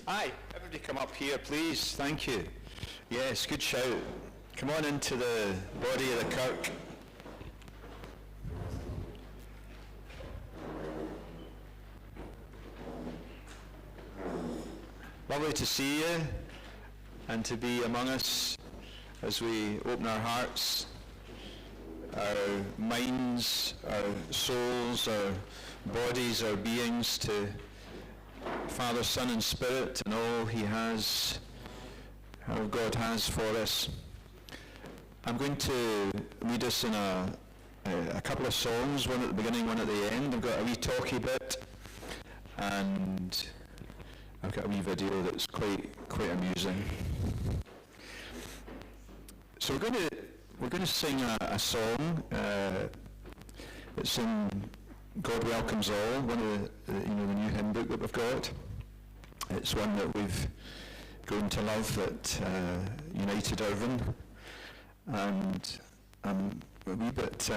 Aye, everybody come up here, please. Thank you. Yes, good shout. Come on into the body of the kirk. Lovely to see you and to be among us as we open our hearts, our minds, our souls, our bodies, our beings to Father, Son and Spirit and all He has, how God has for us. I'm going to lead us in a couple of songs, one at the beginning, one at the end. I've got a wee talky bit and I've got a wee video that's quite amusing. So we're going to sing a song. It's in God Welcomes All, one of the new hymn book that we've got. It's one that we've grown to love at United Irvine, and I'm a wee bit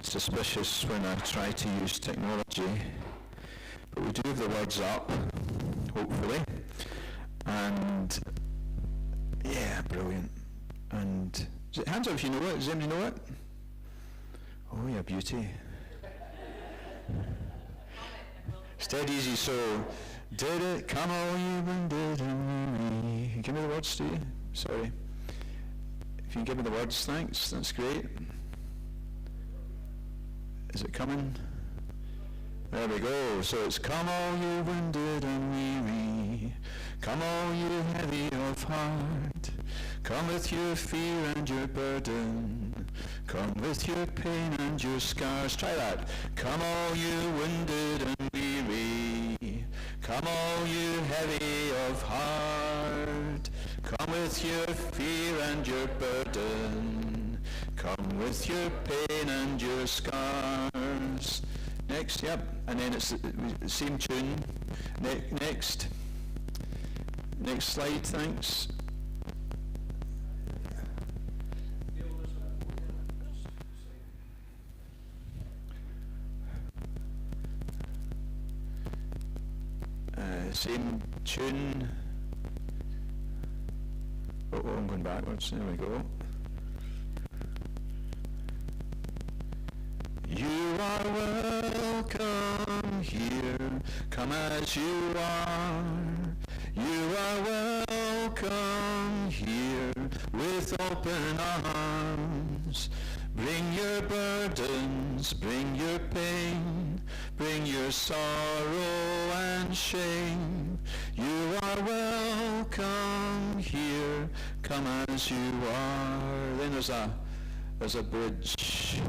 suspicious when I try to use technology, but we do have the words up, hopefully, and yeah, brilliant. And hands up if you know it. Does anybody know it? Oh yeah, beauty. Steady easy, so did it come all you wounded and weary. Give me the words, Steve. Sorry. If you can give me the words, thanks. That's great. Is it coming? There we go. So it's come all you wounded and weary. Come all you heavy of heart. Come with your fear and your burden. Come with your pain and your scars. Try that. Come all you wounded and weary. Come all you heavy of heart. Come with your fear and your burden. Come with your pain and your scars. Next, yep. And then it's the same tune. Next. Next slide, thanks. Same tune. Oh, I'm going backwards. There we go. You are welcome here. Come as you are. You are welcome here with open arms. Bring your burdens, bring your pain, bring your sorrow and shame. You are welcome here, come as you are. Then there's a bridge.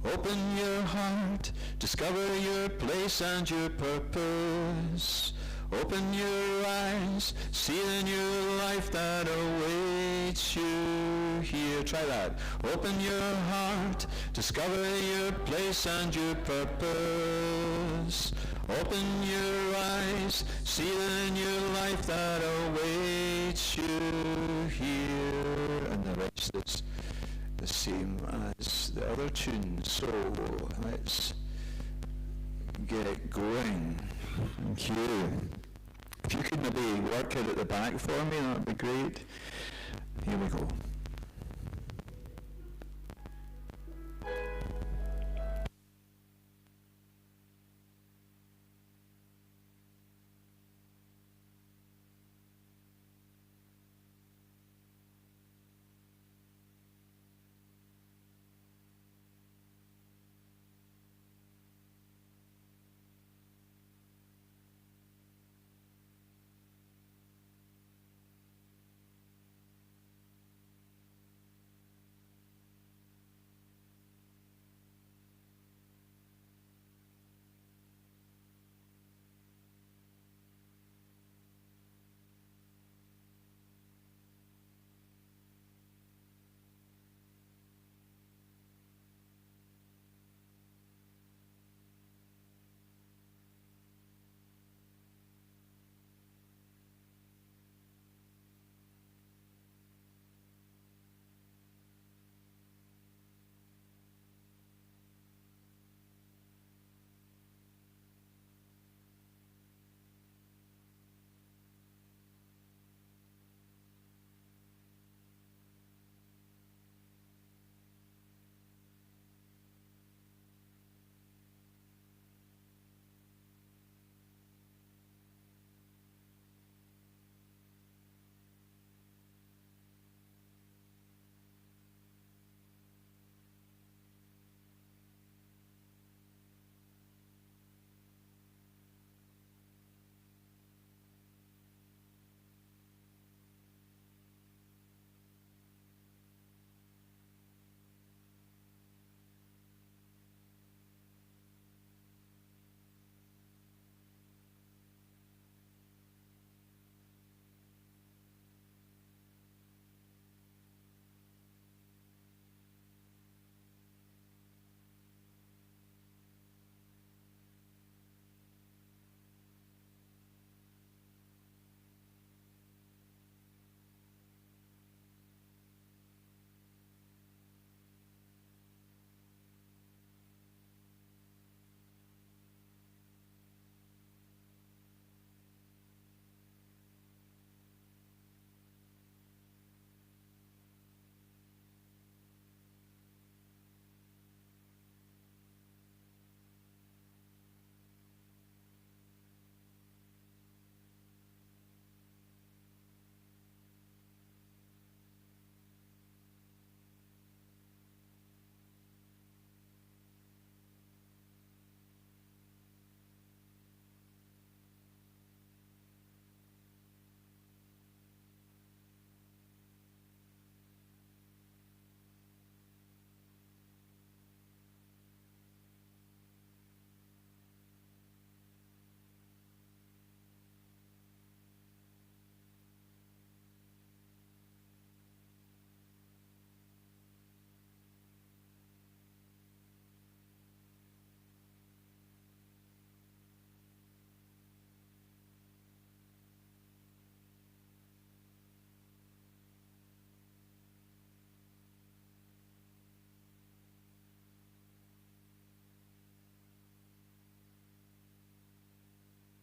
Open your heart, discover your place and your purpose. Open your eyes, see the new life that awaits you here. Try that. Open your heart, discover your place and your purpose. Open your eyes, see the new life that awaits you here. And the rest is the same as the other tune. So let's get going. Thank you. If you could maybe work it at the back for me, that would be great. Here we go.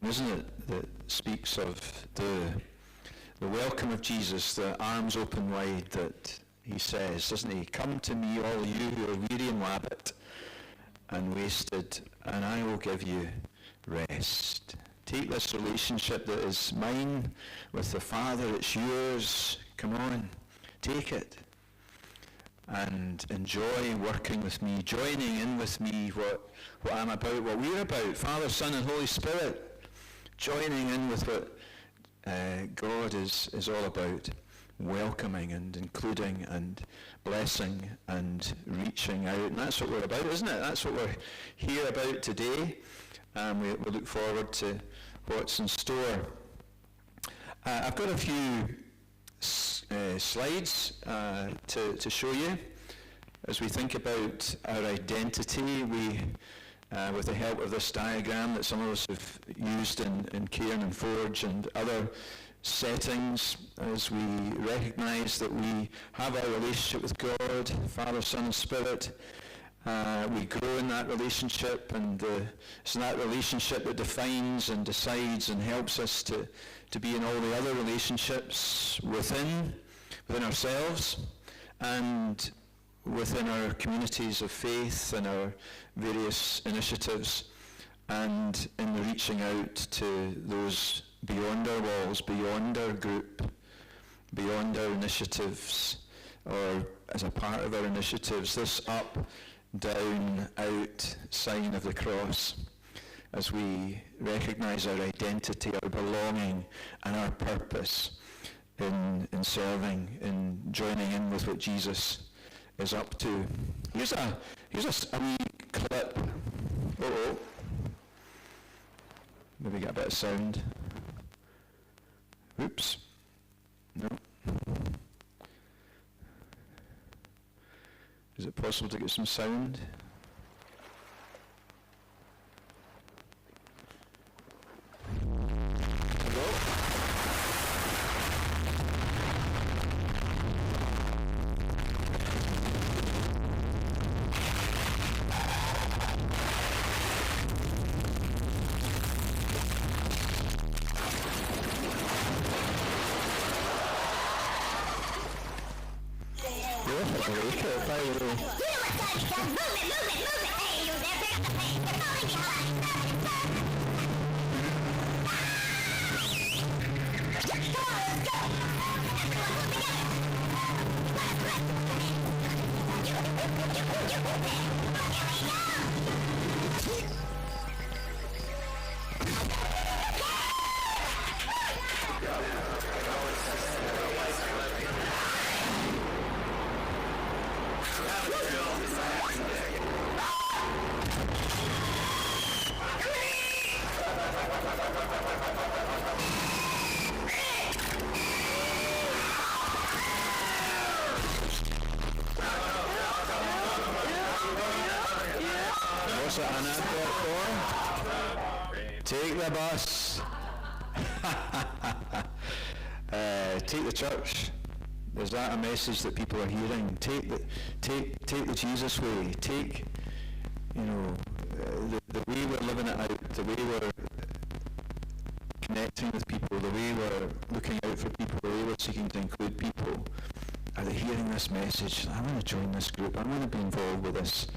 isn't it, that speaks of the welcome of Jesus, the arms open wide that he says, doesn't he? Come to me, all you who are weary and wabbit and wasted, and I will give you rest. Take this relationship that is mine with the Father, it's yours. Come on, take it. And enjoy working with me, joining in with me what I'm about, what we're about, Father, Son, and Holy Spirit, joining in with what God is all about, welcoming and including and blessing and reaching out. And that's what we're about, isn't it? That's what we're here about today. We look forward to what's in store. I've got a few slides to show you as we think about our identity. We, with the help of this diagram that some of us have used in Cairn and Forge and other settings, as we recognize that we have our relationship with God, Father, Son, and Spirit. We grow in that relationship, and it's that relationship that defines and decides and helps us to be in all the other relationships within ourselves and within our communities of faith and our various initiatives, and in the reaching out to those beyond our walls, beyond our group, beyond our initiatives, or as a part of our initiatives, this up, down, out sign of the cross, as we recognize our identity, our belonging, and our purpose in serving, in joining in with what Jesus is up to. Here's a wee clip. Uh-oh. Maybe get a bit of sound. Oops. No. Is it possible to get some sound? Take the bus. Take the church. Is that a message that people are hearing? Take the Jesus way. Take, the way we're living it out, the way we're connecting with people, the way we're looking out for people, the way we're seeking to include people. Are they hearing this message? I want to join this group. I want to be involved with this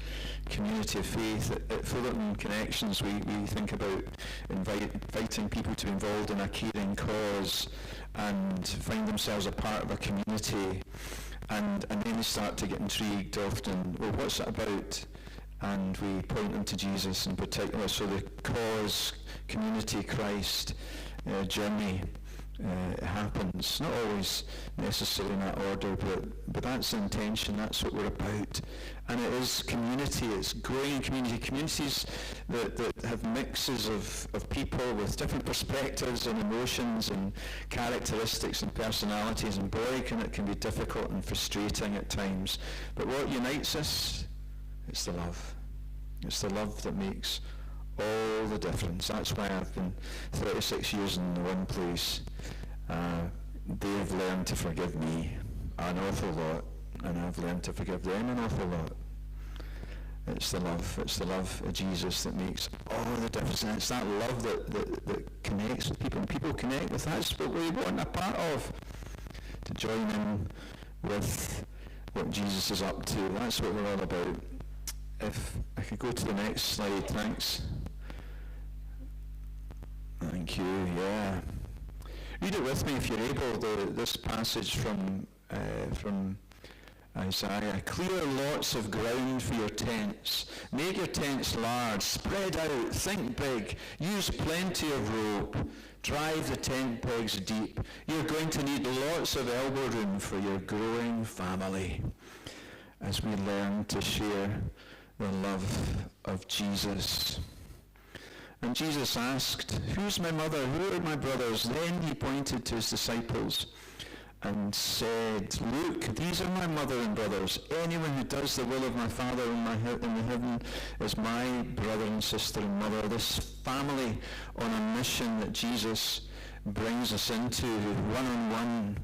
community of faith. At Fullerton Connections, we think about inviting people to be involved in a caring cause and find themselves a part of a community. And then they start to get intrigued often. Well, what's it about? And we point them to Jesus in particular. So the cause, community, Christ, journey happens. Not always necessarily in that order, but that's the intention, that's what we're about. And it is community, it's growing in community. Communities that have mixes of people with different perspectives and emotions and characteristics and personalities, and boy, it can be difficult and frustrating at times. But what unites us? It's the love. It's the love that makes all the difference. That's why I've been 36 years in the one place. They've learned to forgive me an awful lot, and I've learned to forgive them an awful lot. It's the love of Jesus that makes all the difference. And it's that love that connects with people. And people connect with that. That's what we want a part of. To join in with what Jesus is up to. That's what we're all about. If I could go to the next slide, thanks. Thank you, yeah. Read it with me if you're able, this passage from Isaiah. Clear lots of ground for your tents. Make your tents large. Spread out. Think big. Use plenty of rope. Drive the tent pegs deep. You're going to need lots of elbow room for your growing family as we learn to share the love of Jesus. And Jesus asked, who's my mother? Who are my brothers? Then he pointed to his disciples and said, look, these are my mother and brothers. Anyone who does the will of my Father in the heaven is my brother and sister and mother. This family on a mission that Jesus brings us into, one-on-one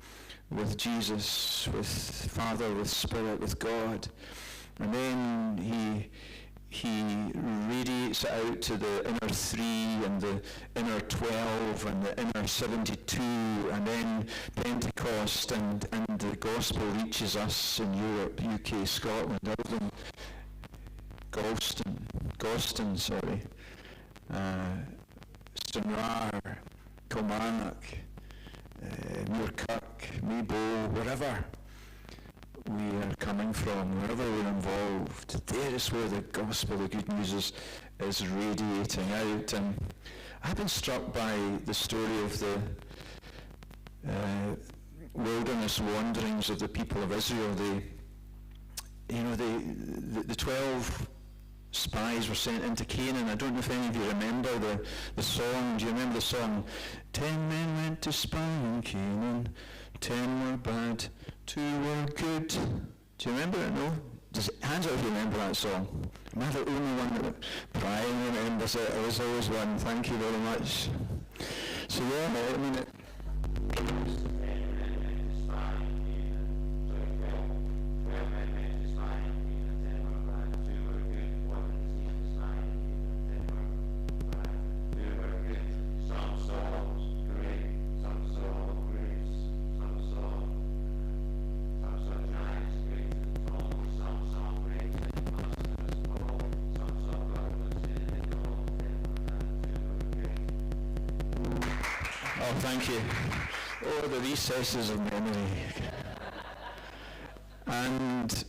with Jesus, with Father, with Spirit, with God. And then he radiates it out to the inner 3 and the inner 12 and the inner 72, and then Pentecost, and the gospel reaches us in Europe, UK, Scotland, Ireland, Galston, Stranraer, Kilmarnock, Muirkirk, Maybole, wherever we are coming from, wherever we're involved, there is where the gospel, the good news is radiating out. And I've been struck by the story of the wilderness wanderings of the people of Israel. The 12 spies were sent into Canaan. I don't know if any of you remember the song. Do you remember the song? 10 men went to spy in Canaan, 10 were bad, 2 were good. Do you remember it? No? Just hands up if you remember that song. Am I the only one that Brian remembers it? I was always one. Thank you very much. So yeah, I mean it. Thank you. Oh, the recesses of memory. And,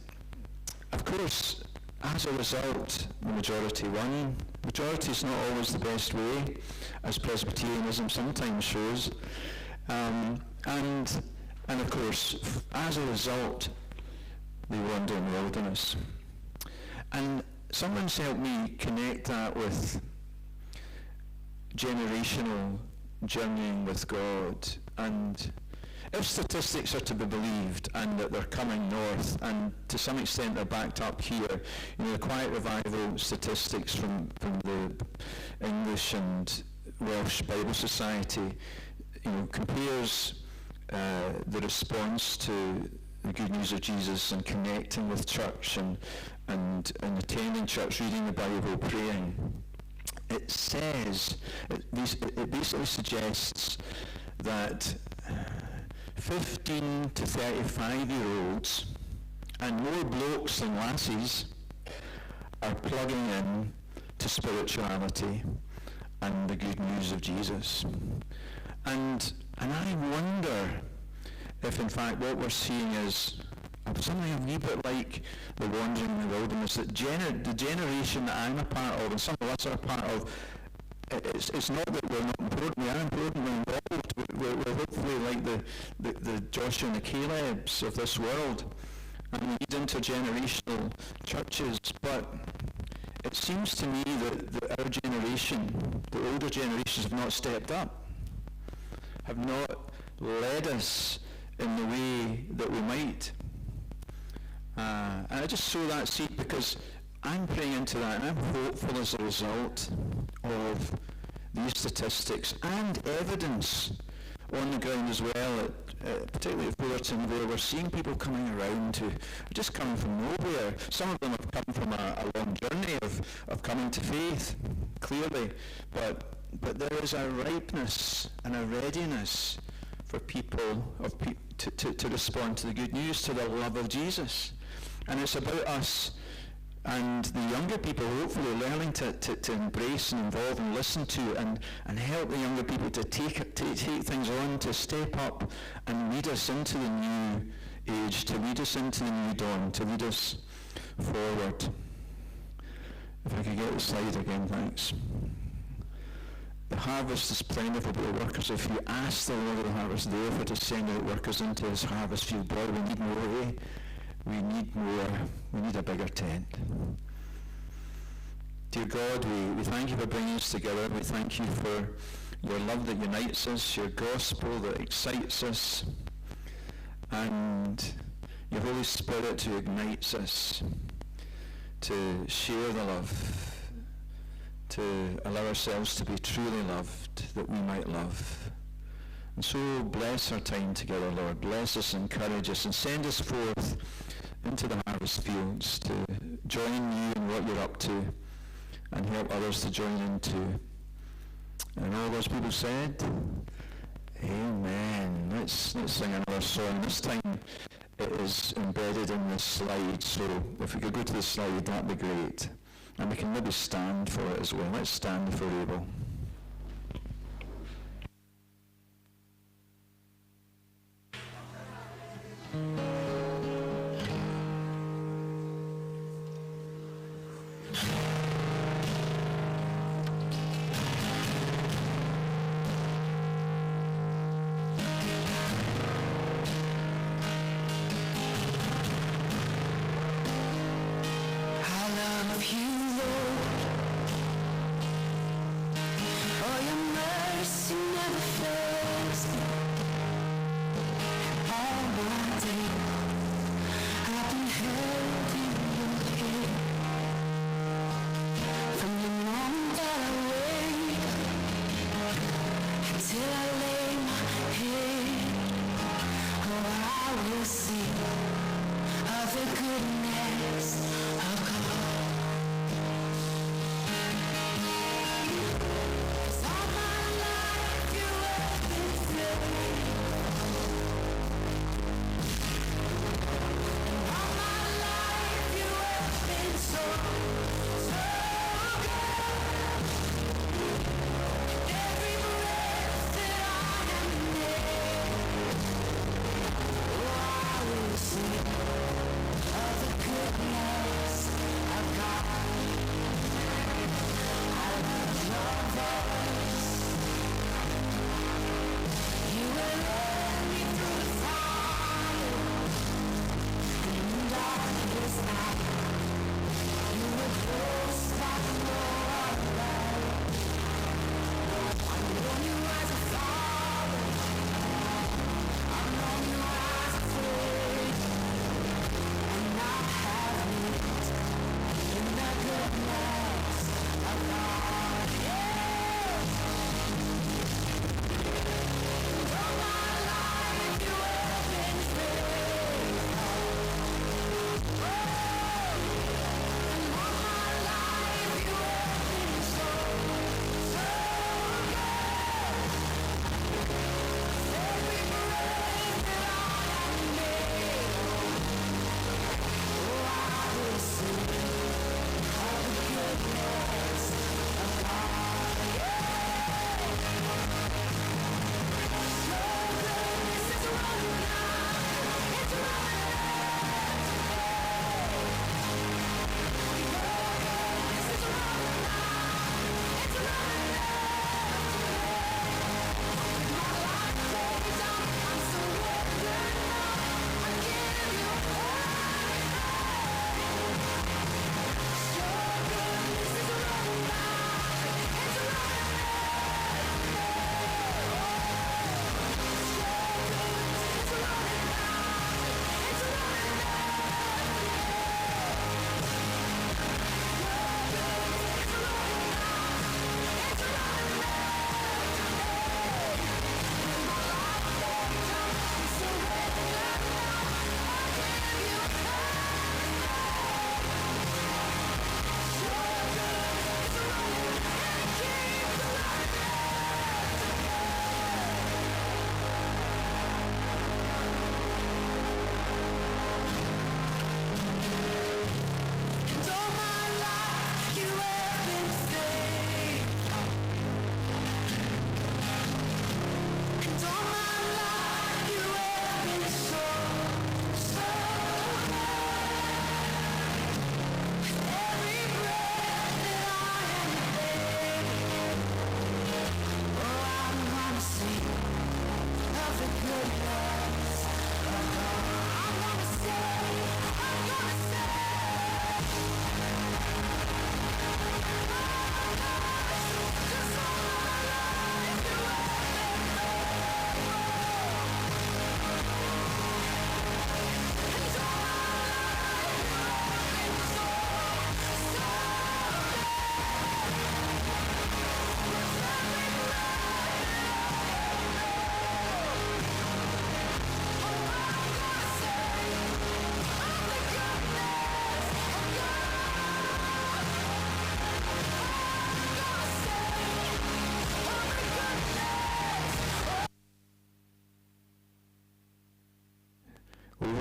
of course, as a result, the majority won. Majority is not always the best way, as Presbyterianism sometimes shows. And of course, as a result, they wander in the wilderness. And someone's helped me connect that with generational journeying with God. And if statistics are to be believed, and that they're coming north, and to some extent they're backed up here, the Quiet Revival statistics from the English and Welsh Bible Society, compares the response to the good news of Jesus and connecting with church and attending church, reading the Bible, praying. It says, it basically suggests that 15 to 35-year-olds, and more blokes than lassies, are plugging in to spirituality and the good news of Jesus. And I wonder if in fact what we're seeing is something a wee bit like the wandering in the wilderness, that the generation that I'm a part of, and some of us are a part of, it's not that we're not important, we are important, we're involved, we're hopefully like the Joshua and the Calebs of this world, and we need intergenerational churches, but it seems to me that our generation, the older generations, have not stepped up, have not led us in the way that we might. And I just sow that seed because I'm praying into that, and I'm hopeful as a result of these statistics and evidence on the ground as well, particularly at Fullerton, where we're seeing people coming around who are just coming from nowhere. Some of them have come from a long journey of coming to faith, clearly, but there is a ripeness and a readiness for people to respond to the good news, to the love of Jesus. And it's about us and the younger people hopefully learning to embrace and involve and listen to and help the younger people to take things on, to step up and lead us into the new age, to lead us into the new dawn, to lead us forward. If I could get the slide again, thanks. The harvest is plentiful, but the workers are few. Ask the Lord of the harvest therefore to send out workers into his harvest field. Boy, we need more, eh? We need more. We need a bigger tent. Dear God, we thank you for bringing us together. We thank you for your love that unites us, your gospel that excites us, and your Holy Spirit who ignites us to share the love, to allow ourselves to be truly loved, that we might love. And so bless our time together, Lord. Bless us, encourage us, and send us forth into the harvest fields to join you in what you're up to and help others to join in too. And all those people said, Amen. Let's sing another song. This time it is embedded in this slide, so if we could go to the slide, that'd be great. And we can maybe stand for it as well. Let's stand if we're able.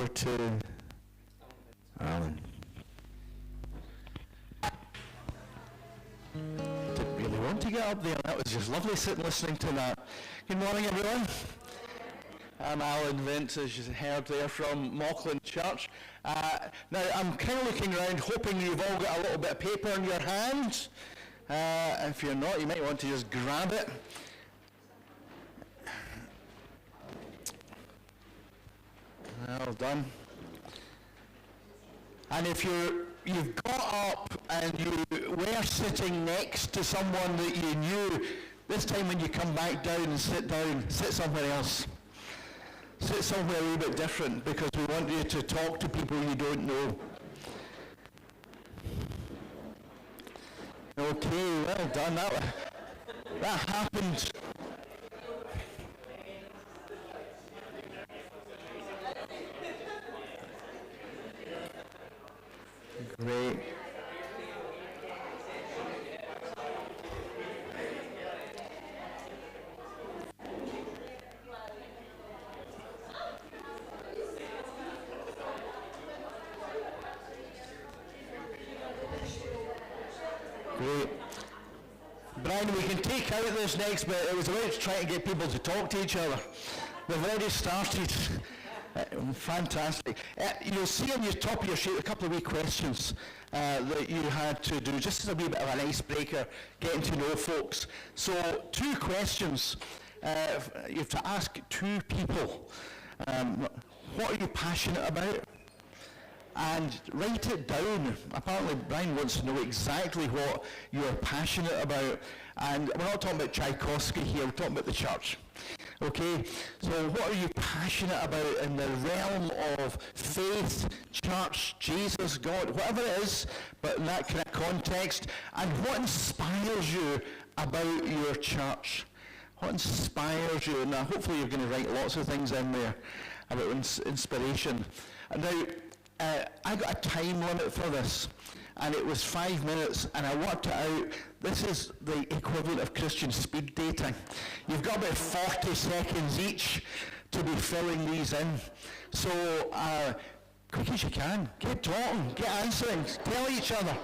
over to Alan. Didn't really want to get up there. That was just lovely sitting listening to that. Good morning, everyone. I'm Alan Vince, as you heard there, from Mauchline Church. Now, I'm kind of looking around, hoping you've all got a little bit of paper in your hands. If you're not, you might want to just grab it. Well done. And if you've got up and you were sitting next to someone that you knew, this time when you come back down, sit somewhere else. Sit somewhere a little bit different, because we want you to talk to people you don't know. Okay, well done. That happened. Great. Great. Brian, we can take out this next bit. It was about trying to get people to talk to each other. We've already started. Fantastic. You'll see on the top of your sheet a couple of wee questions that you had to do, just as a wee bit of an icebreaker, getting to know folks. So 2 questions. You have to ask 2 people. What are you passionate about? And write it down. Apparently Brian wants to know exactly what you're passionate about. And we're not talking about Tchaikovsky here, we're talking about the church. Okay, so what are you passionate about in the realm of faith, church, Jesus, God, whatever it is, but in that kind of context? And what inspires you about your church? What inspires you? Now, hopefully you're going to write lots of things in there about inspiration. And now, I got a time limit for this, and it was 5 minutes, and I worked it out. This is the equivalent of Christian speed dating. You've got about 40 seconds each to be filling these in. So, quick as you can, get talking, get answering, tell each other.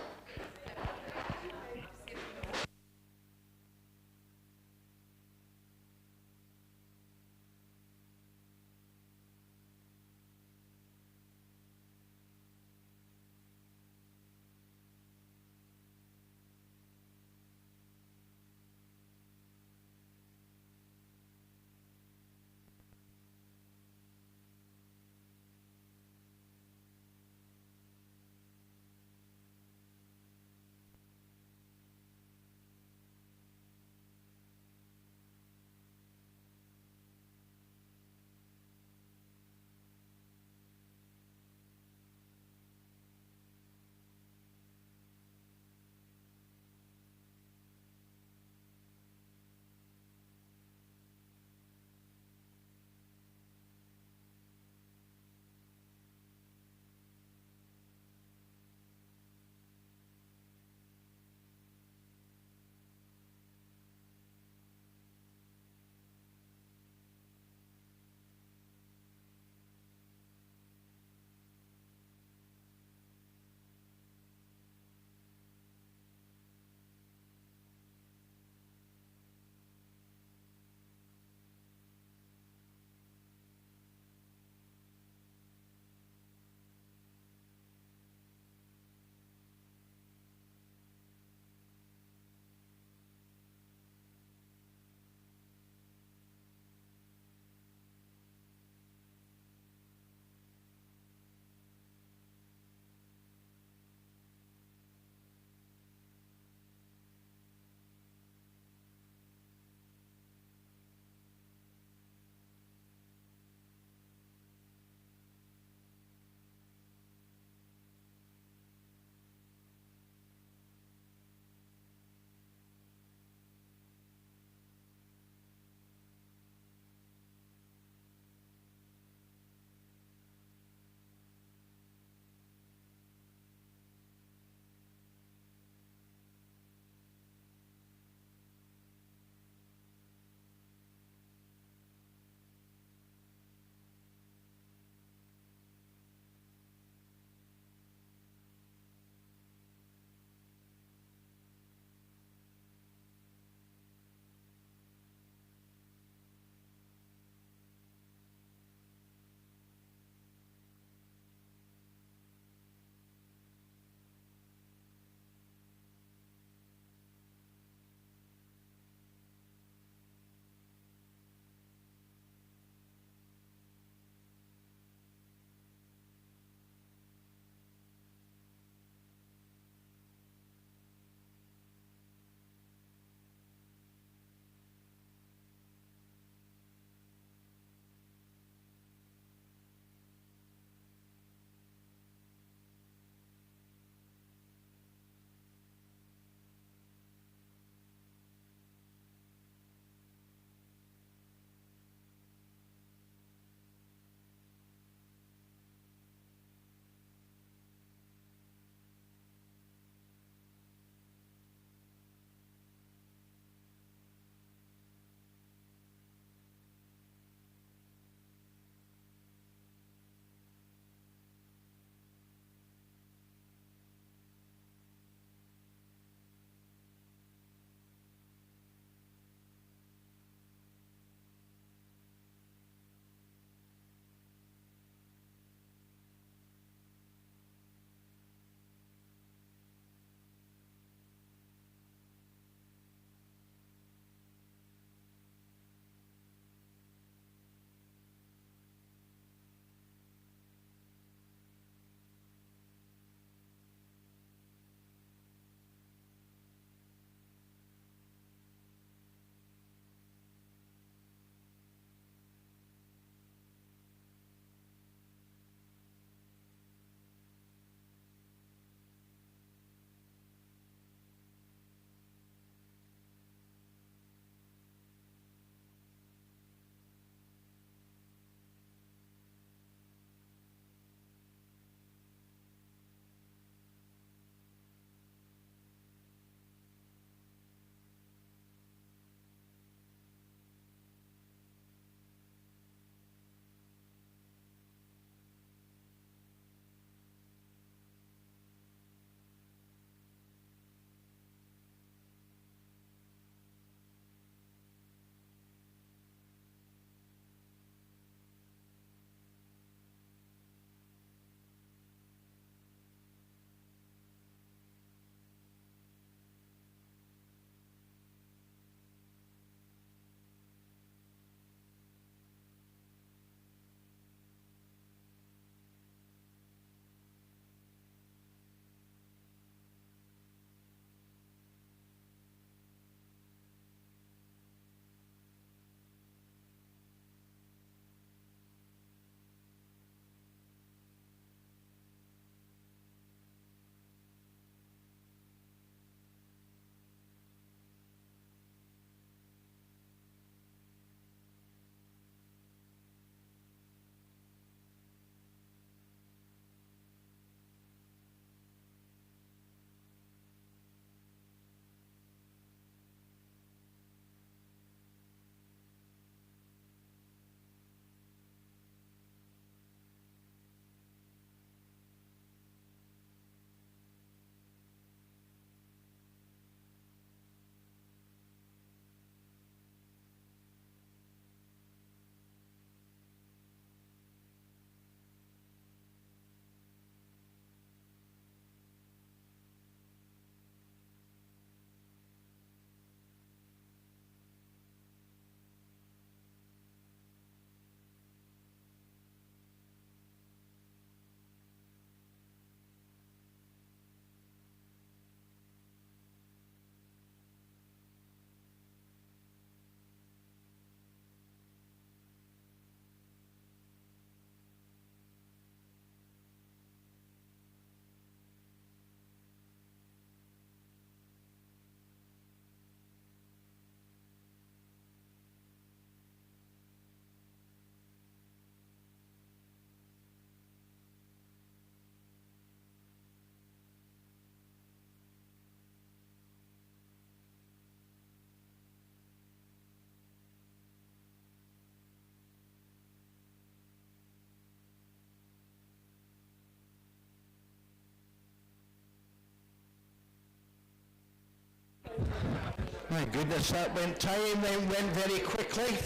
My goodness, that time went very quickly.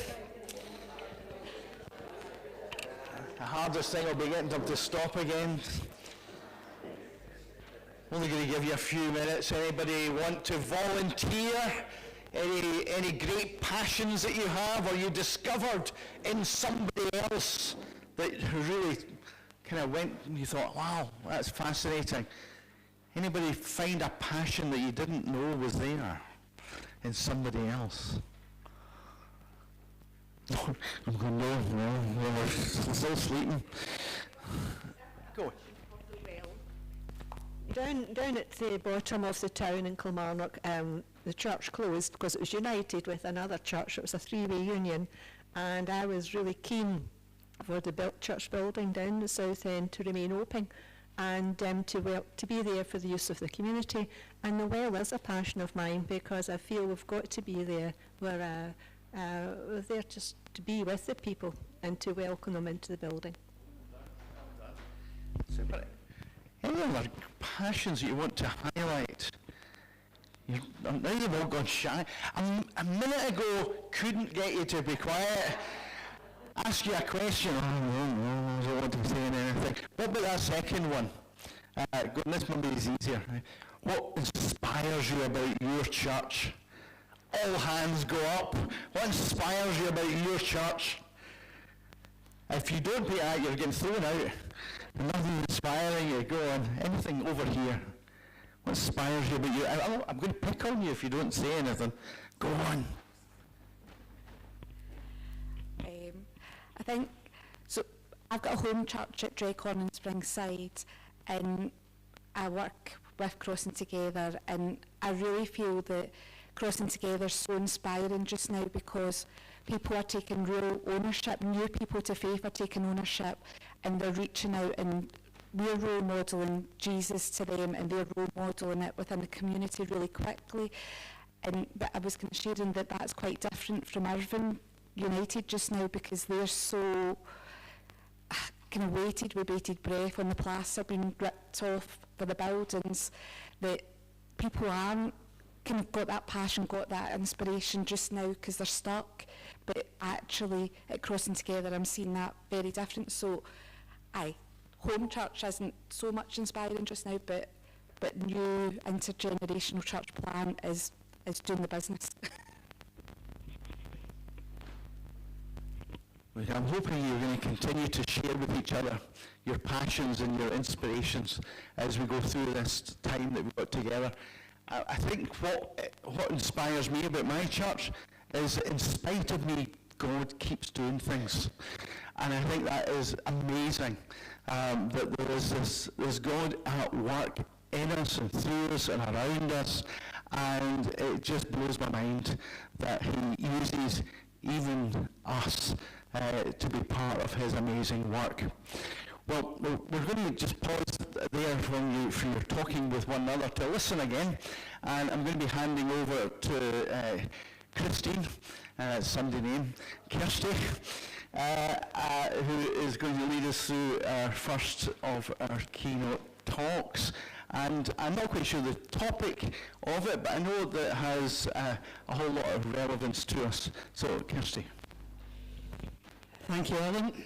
The hardest thing will be getting them to stop again. Only going to give you a few minutes. Anybody want to volunteer? Any great passions that you have, or you discovered in somebody else that really kind of went and you thought, wow, that's fascinating. Anybody find a passion that you didn't know was there in somebody else? I'm going, no, we're still sleeping. Go. Down at the bottom of the town in Kilmarnock, the church closed because it was united with another church. It was a three-way union, and I was really keen for the church building down the south end to remain open, and to be there for the use of the community. And the well is a passion of mine, because I feel we've got to be there. We're there just to be with the people and to welcome them into the building. Super. Any other passions that you want to highlight? Now you've all gone shy. A minute ago, couldn't get you to be quiet. Ask you a question. I don't want to be saying anything. What about that second one? This maybe is easier. What inspires you about your church? All hands go up. What inspires you about your church? If you don't pay that, you're getting thrown out. Nothing inspiring you. Go on. Anything over here. What inspires you about you? I'm going to pick on you if you don't say anything. Go on. I think, so I've got a home church at Draycorn in Springside, and I work with Crossing Together, and I really feel that Crossing Together is so inspiring just now, because people are taking real ownership. New people to faith are taking ownership, and they're reaching out, and we're role modelling Jesus to them, and they're role modelling it within the community really quickly. But I was kind of sharing that that's quite different from Irvine United just now, because they're so kind of waited with bated breath when the plaster being ripped off for the buildings, that people aren't kind of got that passion, got that inspiration just now because they're stuck. But actually at Crossing Together I'm seeing that very different. So home church isn't so much inspiring just now, but new intergenerational church plan is doing the business. I'm hoping you're going to continue to share with each other your passions and your inspirations as we go through this time that we've got together. I think what inspires me about my church is that in spite of me, God keeps doing things. And I think that is amazing, that there is this God at work in us and through us and around us, and it just blows my mind that he uses even us to be part of his amazing work. Well, we're going to just pause there for your talking with one another to listen again, and I'm going to be handing over to Christine, Sunday name, Kirsty, who is going to lead us through our first of our keynote talks. And I'm not quite sure the topic of it, but I know that it has a whole lot of relevance to us. So, Kirsty. Thank you, Alan.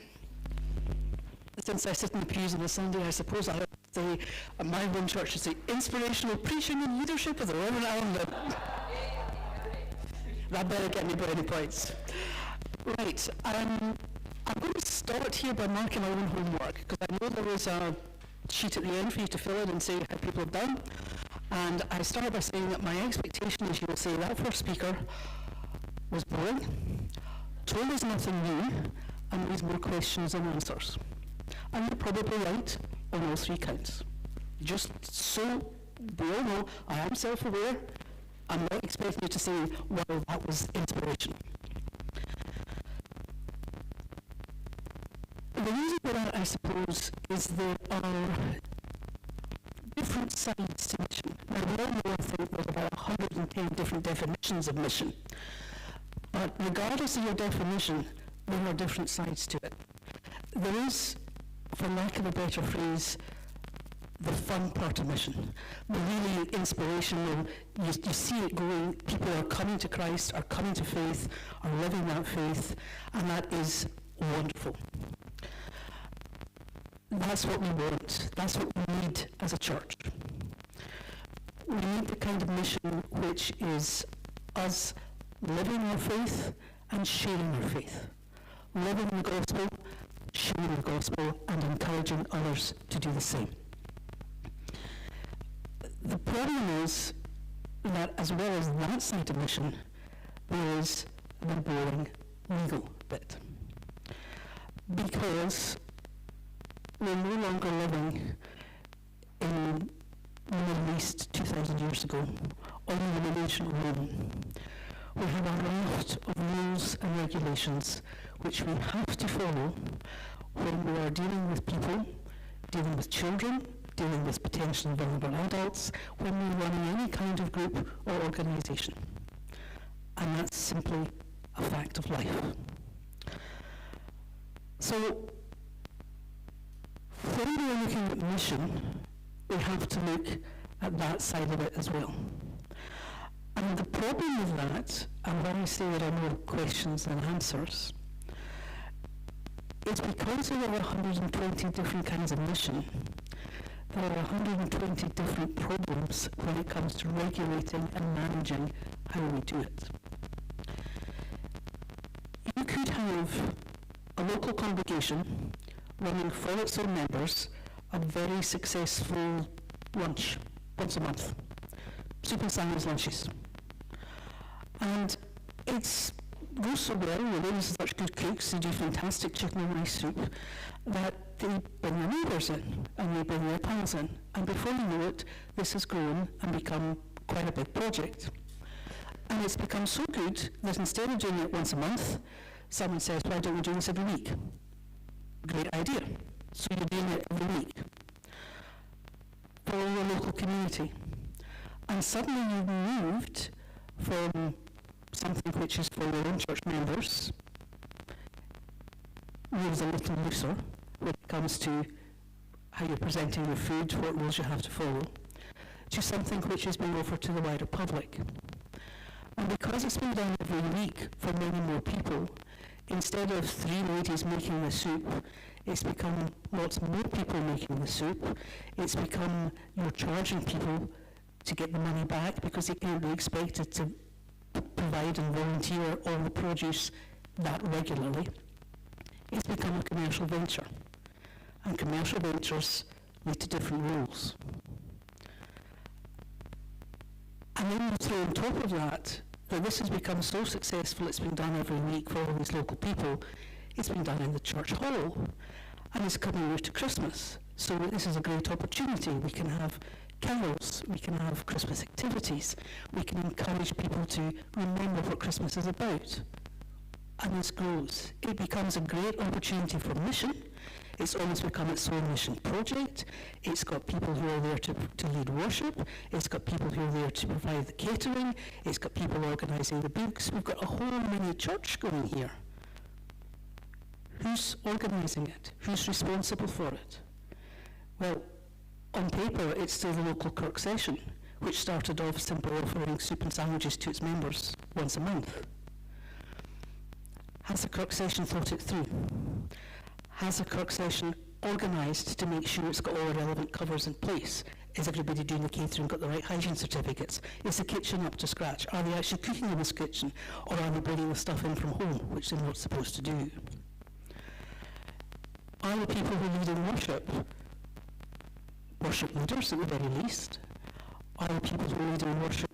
Since I sit in the pews on a Sunday, I suppose I would say my home church is the inspirational preaching and leadership of the Reverend Alan. That better get me brownie points. Right, I'm going to start here by marking my own homework, because I know there is a sheet at the end for you to fill in and say how people have done. And I start by saying that my expectation is you will say that first speaker was boring, told us nothing new, and needs more questions than answers. And you're probably right on all three counts. Just so we all know, I am self-aware. I'm not expecting you to say, well, that was inspiration. The reason for that, I suppose, is there are different sides to mission. Now, we all know, I think, there's about 110 different definitions of mission. But regardless of your definition, there are different sides to it. There is, for lack of a better phrase, the fun part of mission, the really inspirational, you see it going, people are coming to Christ, are coming to faith, are living that faith, and that is wonderful. That's what we want. That's what we need as a church. We need the kind of mission which is us living our faith and sharing our faith. Living the gospel, sharing the gospel, and encouraging others to do the same. The problem is that as well as that side of mission, there is the boring legal bit. Because we're no longer living in the Middle East 2,000 years ago, or even in ancient Rome. We have a raft of rules and regulations which we have to follow when we are dealing with people, dealing with children, dealing with potentially vulnerable adults, when we're running any kind of group or organisation. And that's simply a fact of life. So, when we're looking at mission, we have to look at that side of it as well. And the problem with that, and when I say there are more questions than answers, is because there are 120 different kinds of mission, there are 120 different problems when it comes to regulating and managing how we do it. You could have a local congregation running for its own members a very successful lunch once a month, soup and sandwich lunches. And it goes so well, the ladies are such good cooks, they do fantastic chicken and rice soup, that they bring their neighbours in, and they bring their pals in. And before you know it, this has grown and become quite a big project. And it's become so good that instead of doing it once a month, someone says, why don't we do this every week? Great idea. So you're doing it every week for your local community. And suddenly you've moved from something which is for your own church members, moves a little looser when it comes to how you're presenting your food, what rules you have to follow, to something which is being offered to the wider public. And because it's been done every week for many more people, instead of 3 ladies making the soup, it's become lots more people making the soup. It's become you're charging people to get the money back because they can't be expected to provide and volunteer all the produce that regularly. It's become a commercial venture. And commercial ventures lead to different rules. And then you throw on top of that this has become so successful, it's been done every week for all these local people, it's been done in the church hall. And it's coming near to Christmas. So this is a great opportunity. We can have carols, we can have Christmas activities, we can encourage people to remember what Christmas is about. And this grows. It becomes a great opportunity for mission. It's almost become its own mission project. It's got people who are there to lead worship. It's got people who are there to provide the catering. It's got people organising the books. We've got a whole mini church going here. Who's organising it? Who's responsible for it? Well, on paper, it's still the local Kirk session, which started off simply offering soup and sandwiches to its members once a month. Has the Kirk session thought it through? Has the Kirk session organised to make sure it's got all the relevant covers in place? Is everybody doing the catering, got the right hygiene certificates? Is the kitchen up to scratch? Are they actually cooking in this kitchen? Or are they bringing the stuff in from home, which they're not supposed to do? Are the people who lead in worship leaders at the very least? Are the people who lead in worship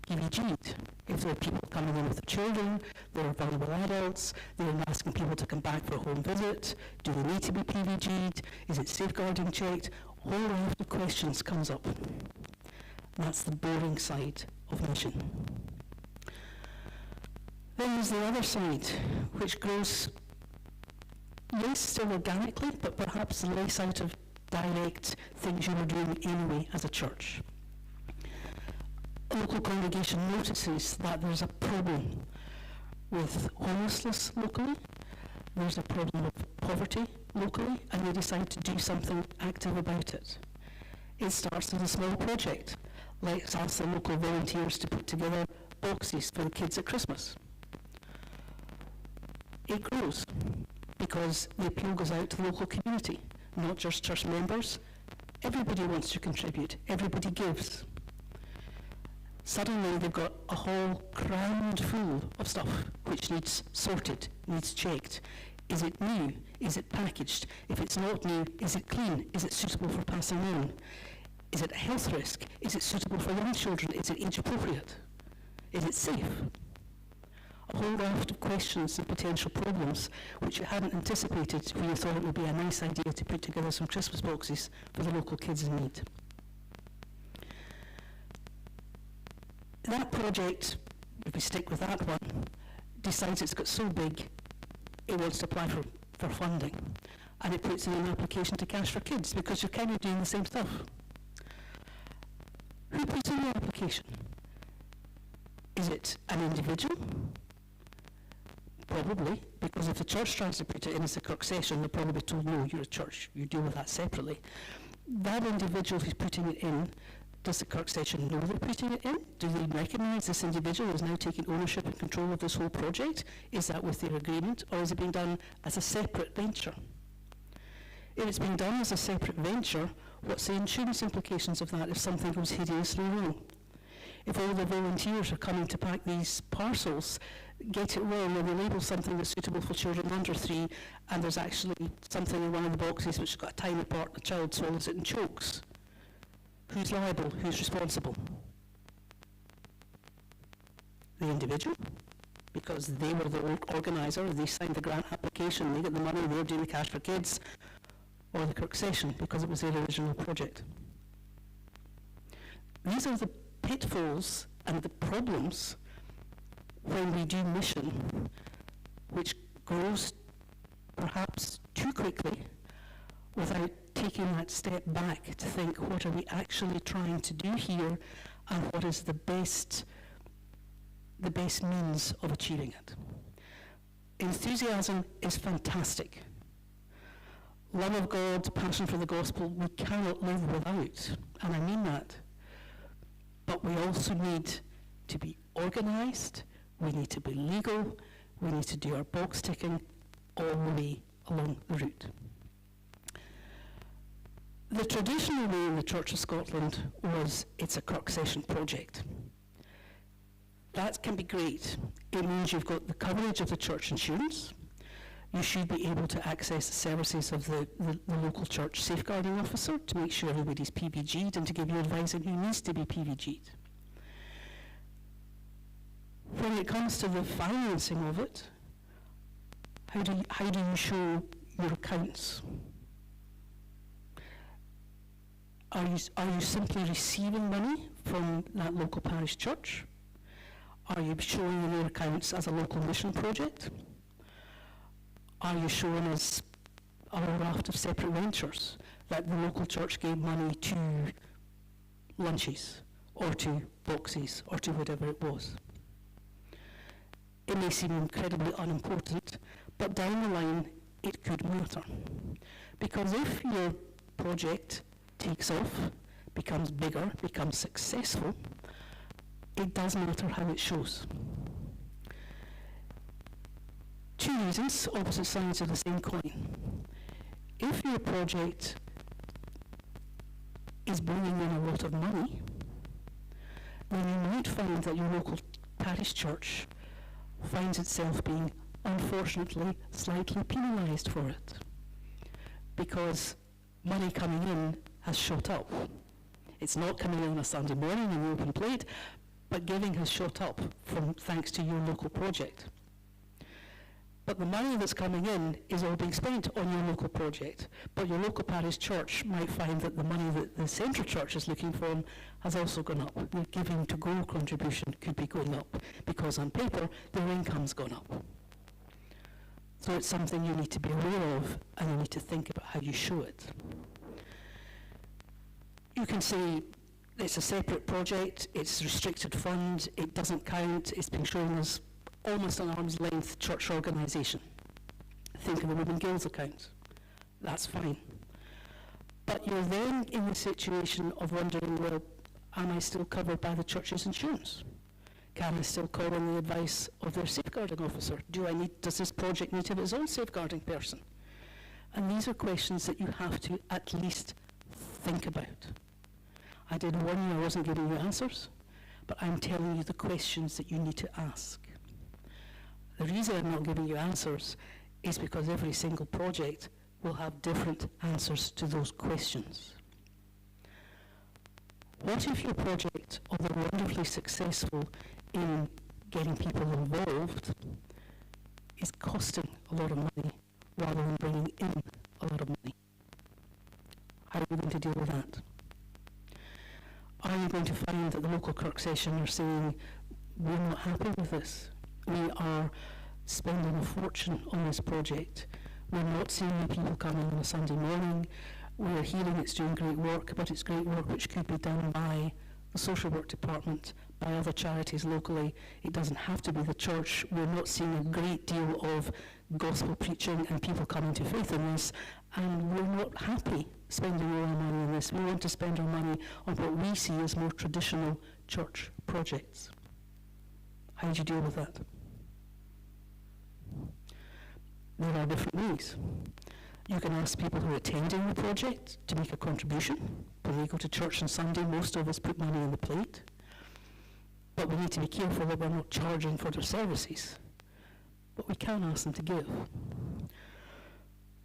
PVG'd? If there are people coming in with their children, there are vulnerable adults, they're asking people to come back for a home visit, do they need to be PVG'd? Is it safeguarding checked? A whole raft of questions comes up. That's the boring side of mission. Then there's the other side, which grows, yes, still organically, but perhaps less out of direct things you were doing anyway as a church. A local congregation notices that there's a problem with homelessness locally, there's a problem with poverty locally, and they decide to do something active about it. It starts as a small project. Let's ask the local volunteers to put together boxes for the kids at Christmas. It grows because the appeal goes out to the local community, not just church members. Everybody wants to contribute. Everybody gives. Suddenly they've got a hall crammed full of stuff which needs sorted, needs checked. Is it new? Is it packaged? If it's not new, is it clean? Is it suitable for passing on? Is it a health risk? Is it suitable for young children? Is it age appropriate? Is it safe? A whole raft of questions and potential problems which you hadn't anticipated when you thought it would be a nice idea to put together some Christmas boxes for the local kids in need. That project, if we stick with that one, decides it's got so big it wants to apply for funding, and it puts in an application to Cash for Kids because you're kind of doing the same stuff. Who puts in the application? Is it an individual? Probably, because if the church tries to put it in as a Kirk session, they'll probably be told, no, you're a church, you deal with that separately. That individual who's putting it in, does the Kirk session know they're putting it in? Do they recognise this individual is now taking ownership and control of this whole project? Is that with their agreement, or is it being done as a separate venture? If it's being done as a separate venture, what's the insurance implications of that if something goes hideously wrong? If all the volunteers are coming to pack these parcels, get it wrong, and they label something that's suitable for children under 3, and there's actually something in one of the boxes which has got a tiny part, the child swallows it and chokes. Who's liable? Who's responsible? The individual, because they were the organiser, they signed the grant application, they get the money, they're doing the Cash for Kids, or the Kirk session, because it was their original project. These are the pitfalls and the problems when we do mission, which grows perhaps too quickly without taking that step back to think, what are we actually trying to do here, and what is the best means of achieving it. Enthusiasm is fantastic. Love of God, passion for the gospel, we cannot live without, and I mean that. But we also need to be organised, we need to be legal, we need to do our box ticking all the way along the route. The traditional way in the Church of Scotland was it's a Kirk session project. That can be great. It means you've got the coverage of the church insurance. You should be able to access the services of the local church safeguarding officer to make sure everybody's PVG'd and to give you advice on who needs to be PVG'd. When it comes to the financing of it, how do you show your accounts? Are you simply receiving money from that local parish church? Are you showing in your accounts as a local mission project? Are you showing as a raft of separate ventures that the local church gave money to lunches or to boxes or to whatever it was? It may seem incredibly unimportant, but down the line it could matter. Because if your project takes off, becomes bigger, becomes successful, it does matter how it shows. Two reasons, opposite sides of the same coin. If your project is bringing in a lot of money, then you might find that your local parish church finds itself being, unfortunately, slightly penalised for it. Because money coming in has shot up. It's not coming in on a Sunday morning in the open plate, but giving has shot up thanks to your local project. But the money that's coming in is all being spent on your local project. But your local parish church might find that the money that the central church is looking for has also gone up. Their giving to go contribution could be going up because on paper their income's gone up. So it's something you need to be aware of, and you need to think about how you show it. You can say it's a separate project, it's restricted fund, it doesn't count, it's been shown as almost an arm's length church organisation. Think of the Women Guilds account. That's fine. But you're then in the situation of wondering, well, am I still covered by the church's insurance? Can I still call on the advice of their safeguarding officer? Does this project need to have its own safeguarding person? And these are questions that you have to at least think about. I did warn you I wasn't giving you answers, but I'm telling you the questions that you need to ask. The reason I'm not giving you answers is because every single project will have different answers to those questions. What if your project, although wonderfully successful in getting people involved, is costing a lot of money rather than bringing in a lot of money? How are you going to deal with that? Are you going to find that the local Kirk session are saying, we're not happy with this, we are spending a fortune on this project, we're not seeing the people coming on a Sunday morning, we're hearing it's doing great work, but it's great work which could be done by the social work department, by other charities locally. It doesn't have to be the church. We're not seeing a great deal of gospel preaching and people coming to faith in this, and we're not happy spending all our money on this. We want to spend our money on what we see as more traditional church projects. How do you deal with that? There are different ways. You can ask people who are attending the project to make a contribution. When they go to church on Sunday, most of us put money on the plate. But we need to be careful that we're not charging for their services. But we can ask them to give.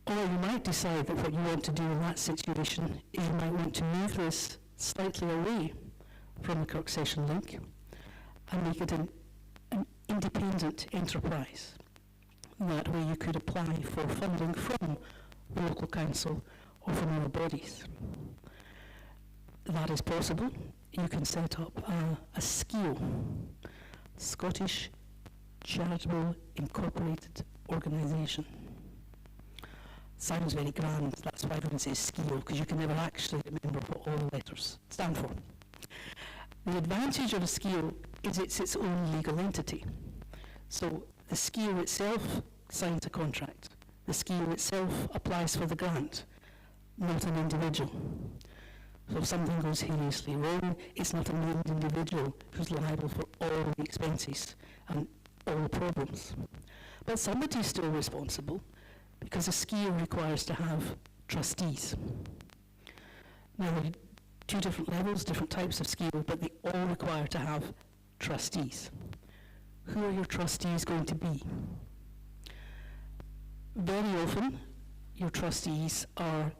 Or you might decide that what you want to do in that situation is you might want to move this slightly away from the Kirk Session link and make it an independent enterprise. That way you could apply for funding from the local council or from other bodies. That is possible. You can set up a SCIO, Scottish Charitable Incorporated Organisation. Sounds very grand, that's why everyone says SCIO, because you can never actually remember what all the letters stand for. The advantage of a SCIO is it's its own legal entity. So the SCIO itself signs a contract. The SCIO itself applies for the grant, not an individual. So if something goes hideously wrong, it's not a named individual who's liable for all the expenses and all the problems. But somebody's still responsible because a SCIO requires to have trustees. Now there are two different levels, different types of SCIO, but they all require to have trustees. Who are your trustees going to be? Very often, your trustees are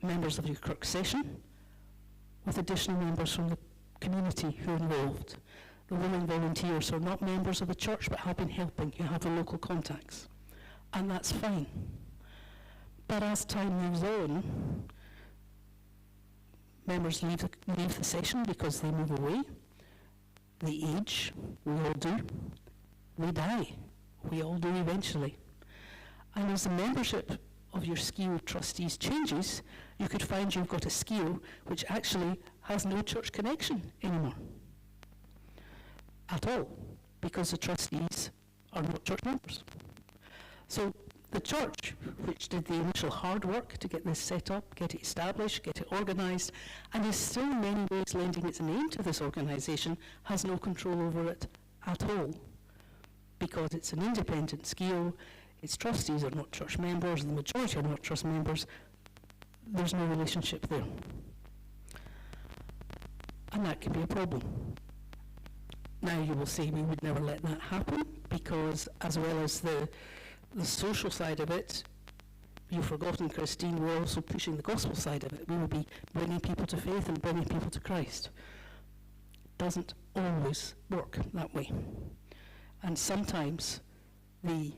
members of your Kirk session with additional members from the community who are involved. The willing volunteers who are not members of the church but have been helping, who have the local contacts. And that's fine. But as time moves on, members leave the session because they move away. They age, we all do. They die, we all do eventually. And as the membership of your SCIO trustees changes, you could find you've got a SCIO which actually has no church connection anymore. At all, because the trustees are not church members. So the church, which did the initial hard work to get this set up, get it established, get it organised, and is still in many ways lending its name to this organisation, has no control over it at all. Because it's an independent SCIO, its trustees are not church members, the majority are not church members, there's no relationship there. And that can be a problem. Now you will say we would never let that happen, because as well as the social side of it, you've forgotten, Christine, we're also pushing the gospel side of it. We will be bringing people to faith and bringing people to Christ. Doesn't always work that way. And sometimes the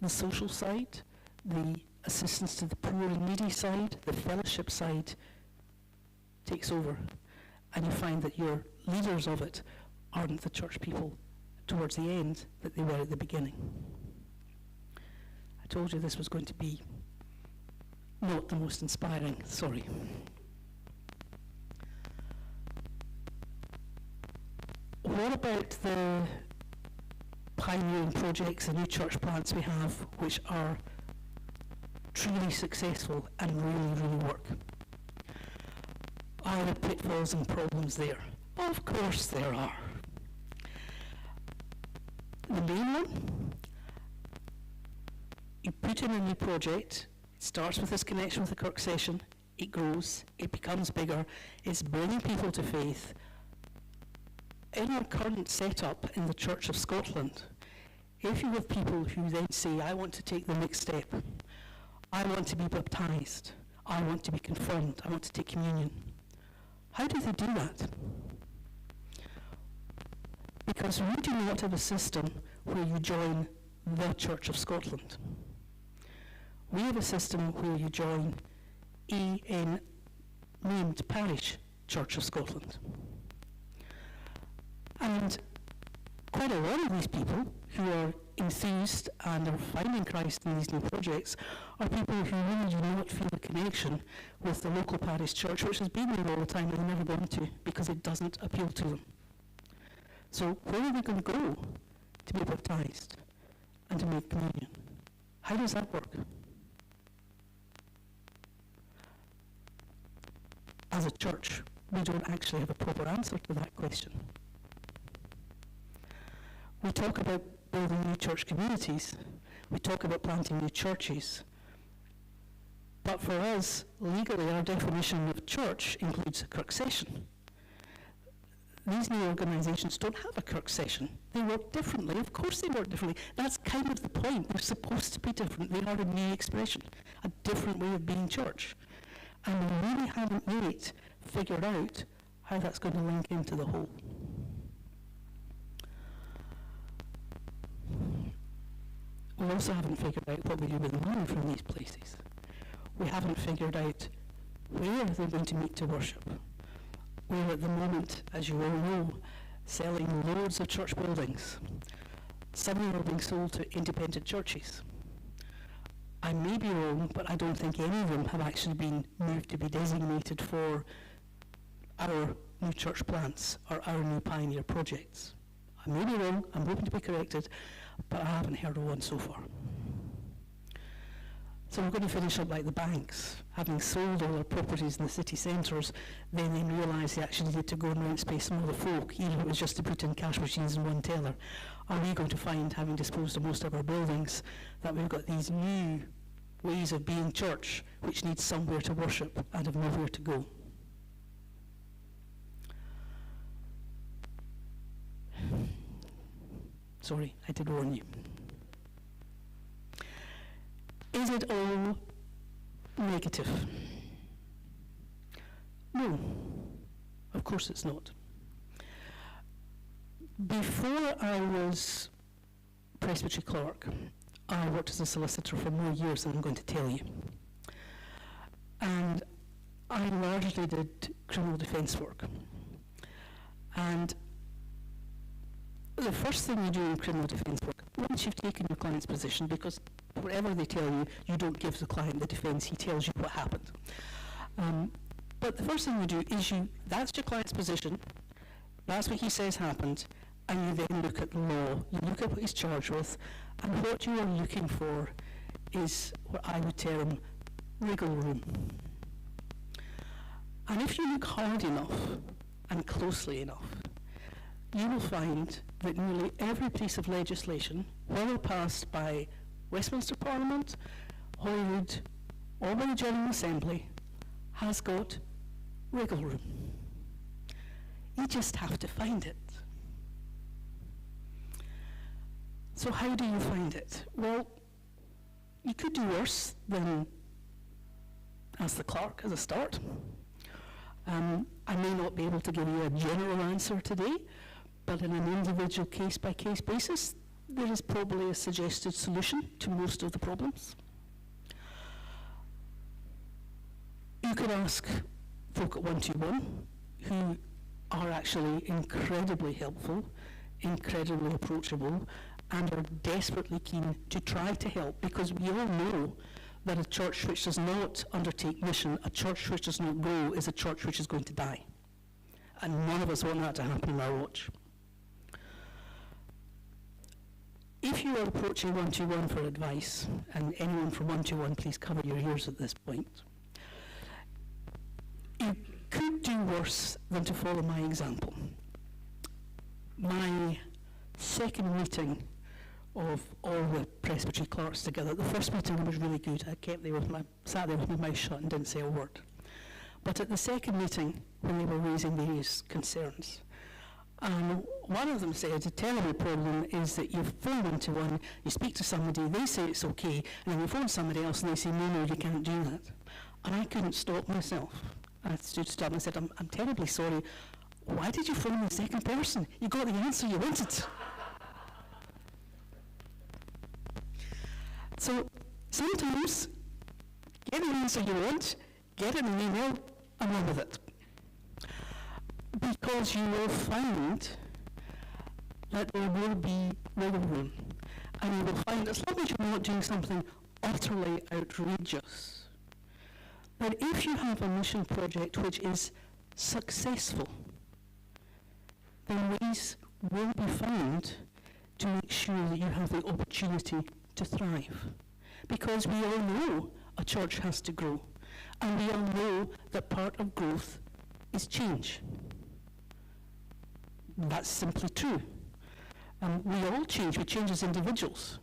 social side, the assistance to the poor and needy side, the fellowship side takes over. And you find that your leaders of it aren't the church people towards the end that they were at the beginning. I told you this was going to be not the most inspiring, sorry. What about the pioneering projects, the new church plants we have, which are truly successful and really, really work? Are there pitfalls and problems there? Of course there are. The main one, you put in a new project, it starts with this connection with the Kirk session, it grows, it becomes bigger, it's bringing people to faith. In our current setup in the Church of Scotland, if you have people who then say, I want to take the next step, I want to be baptized, I want to be confirmed, I want to take communion, how do they do that? Because we do not have a system where you join the Church of Scotland. We have a system where you join a named parish Church of Scotland. And quite a lot of these people who are enthused and are finding Christ in these new projects are people who really do not feel a connection with the local parish church, which has been there all the time and they've never gone to because it doesn't appeal to them. So where are they going to go to be baptized and to make communion? How does that work? As a church, we don't actually have a proper answer to that question. We talk about building new church communities, we talk about planting new churches, but for us, legally, our definition of church includes a Kirk session. These new organisations don't have a Kirk session. They work differently. Of course they work differently. That's kind of the point. They're supposed to be different. They are a new expression, a different way of being church. And we really haven't yet figured out how that's going to link into the whole. We also haven't figured out what we do with money from these places. We haven't figured out where they're going to meet to worship. We're at the moment, as you all know, selling loads of church buildings. Some of them are being sold to independent churches. I may be wrong, but I don't think any of them have actually been moved to be designated for our new church plants or our new pioneer projects. I may be wrong, I'm hoping to be corrected, but I haven't heard of one so far. So we're going to finish up like the banks, having sold all their properties in the city centres, then realise they actually need to go and rent space from other folk, even if it was just to put in cash machines and one teller. Are we going to find, having disposed of most of our buildings, that we've got these new ways of being church, which need somewhere to worship and have nowhere to go? Sorry, I did warn you. Is it all negative? No, of course it's not. Before I was Presbytery clerk, I worked as a solicitor for more years than I'm going to tell you. And I largely did criminal defence work. And the first thing you do in criminal defence work, once you've taken your client's position, because whatever they tell you, you don't give the client the defence, he tells you what happened. But the first thing you do is that's your client's position, that's what he says happened, and you then look at the law, you look at what he's charged with, and what you are looking for is what I would term wriggle room. And if you look hard enough and closely enough, you will find that nearly every piece of legislation, whether passed by Westminster Parliament, Holyrood, or by the General Assembly, has got wriggle room. You just have to find it. So how do you find it? Well, you could do worse than ask the clerk as a start. I may not be able to give you a general answer today, but in an individual case-by-case basis, there is probably a suggested solution to most of the problems. You could ask folk at 121, who are actually incredibly helpful, incredibly approachable, and are desperately keen to try to help, because we all know that a church which does not undertake mission, a church which does not grow, is a church which is going to die. And none of us want that to happen in our watch. if you are approaching 121 for advice, and anyone from 121, please cover your ears at this point, you could do worse than to follow my example. My second meeting of all the Presbytery clerks together, the first meeting was really good. I sat there with my mouth shut and didn't say a word. But at the second meeting, when they were raising various concerns, one of them said, the terrible problem is that you phone 121, you speak to somebody, they say it's okay, and then you phone somebody else and they say, no, you can't do that. And I couldn't stop myself. I stood up and I said, I'm terribly sorry. Why did you phone the second person? You got the answer you wanted. So sometimes, get the answer you want, get it in an email, and run with it. Because you will find that there will be wiggle room. And you will find, as long as you're not doing something utterly outrageous, but if you have a mission project which is successful, then ways will be found to make sure that you have the opportunity to thrive. Because we all know a church has to grow, and we all know that part of growth is change. That's simply true. We all change. We change as individuals.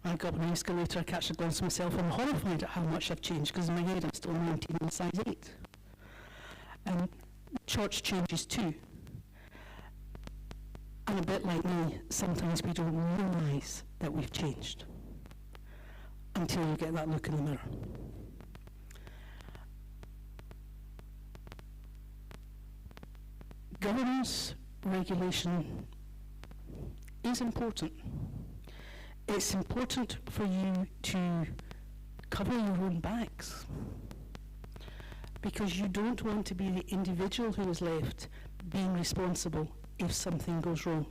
I got on an escalator, I catch a glance of myself, I'm horrified at how much I've changed, because in my head I'm still 19 and size 8. Church changes too. And a bit like me, sometimes we don't realise that we've changed until you get that look in the mirror. Governance, regulation is important. It's important for you to cover your own backs, because you don't want to be the individual who is left being responsible if something goes wrong.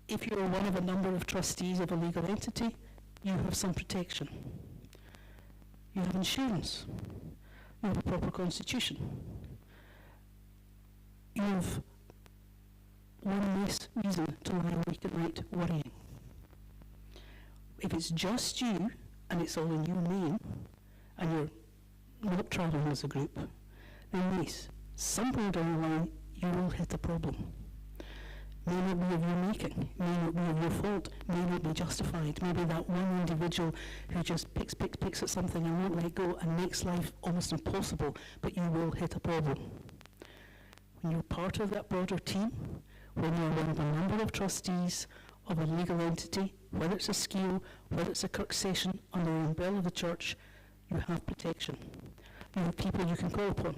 If you're one of a number of trustees of a legal entity, you have some protection. You have insurance. You have a proper constitution. You have one less reason to lie awake at night worrying. If it's just you, and it's all in your name, and you're not travelling as a group, then yes, somewhere down the line you will hit a problem. May not be of your making, may not be of your fault, may not be justified. Maybe that one individual who just picks at something and won't let go and makes life almost impossible, but you will hit a problem. When you're part of that broader team, when you're one of a number of trustees of a legal entity, whether it's a SKIO, whether it's a Kirk session under the umbrella of the church, you have protection. You have people you can call upon.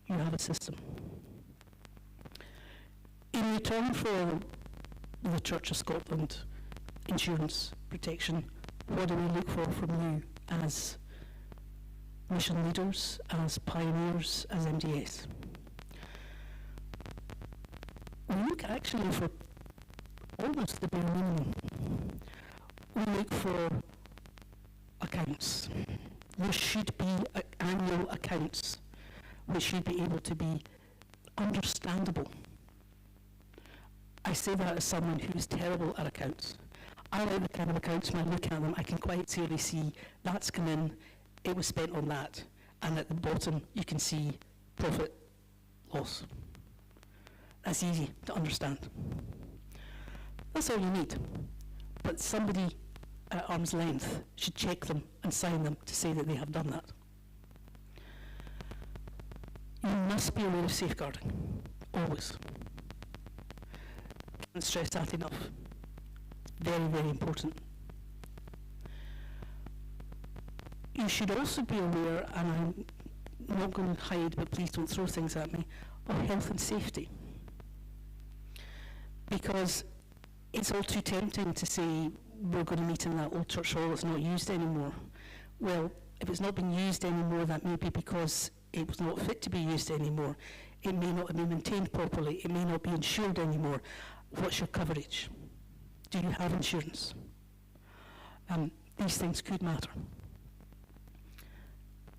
You have a system. In return for the Church of Scotland insurance protection, what do we look for from you as mission leaders, as pioneers, as MDS? We look actually for almost the bare minimum. We look for accounts. There should be annual accounts which should be able to be understandable. I say that as someone who is terrible at accounts. I like the kind of accounts when I look at them, I can quite clearly see that's come in, it was spent on that, and at the bottom you can see profit, loss. That's easy to understand. That's all you need. But somebody at arm's length should check them and sign them to say that they have done that. You must be aware of safeguarding, always. Can't stress that enough. Very, very important. You should also be aware, and I'm not going to hide, but please don't throw things at me, of health and safety. Because it's all too tempting to say, we're going to meet in that old church hall that's not used anymore. Well, if it's not being used anymore, that may be because it was not fit to be used anymore. It may not have been maintained properly. It may not be insured anymore. What's your coverage? Do you have insurance? These things could matter.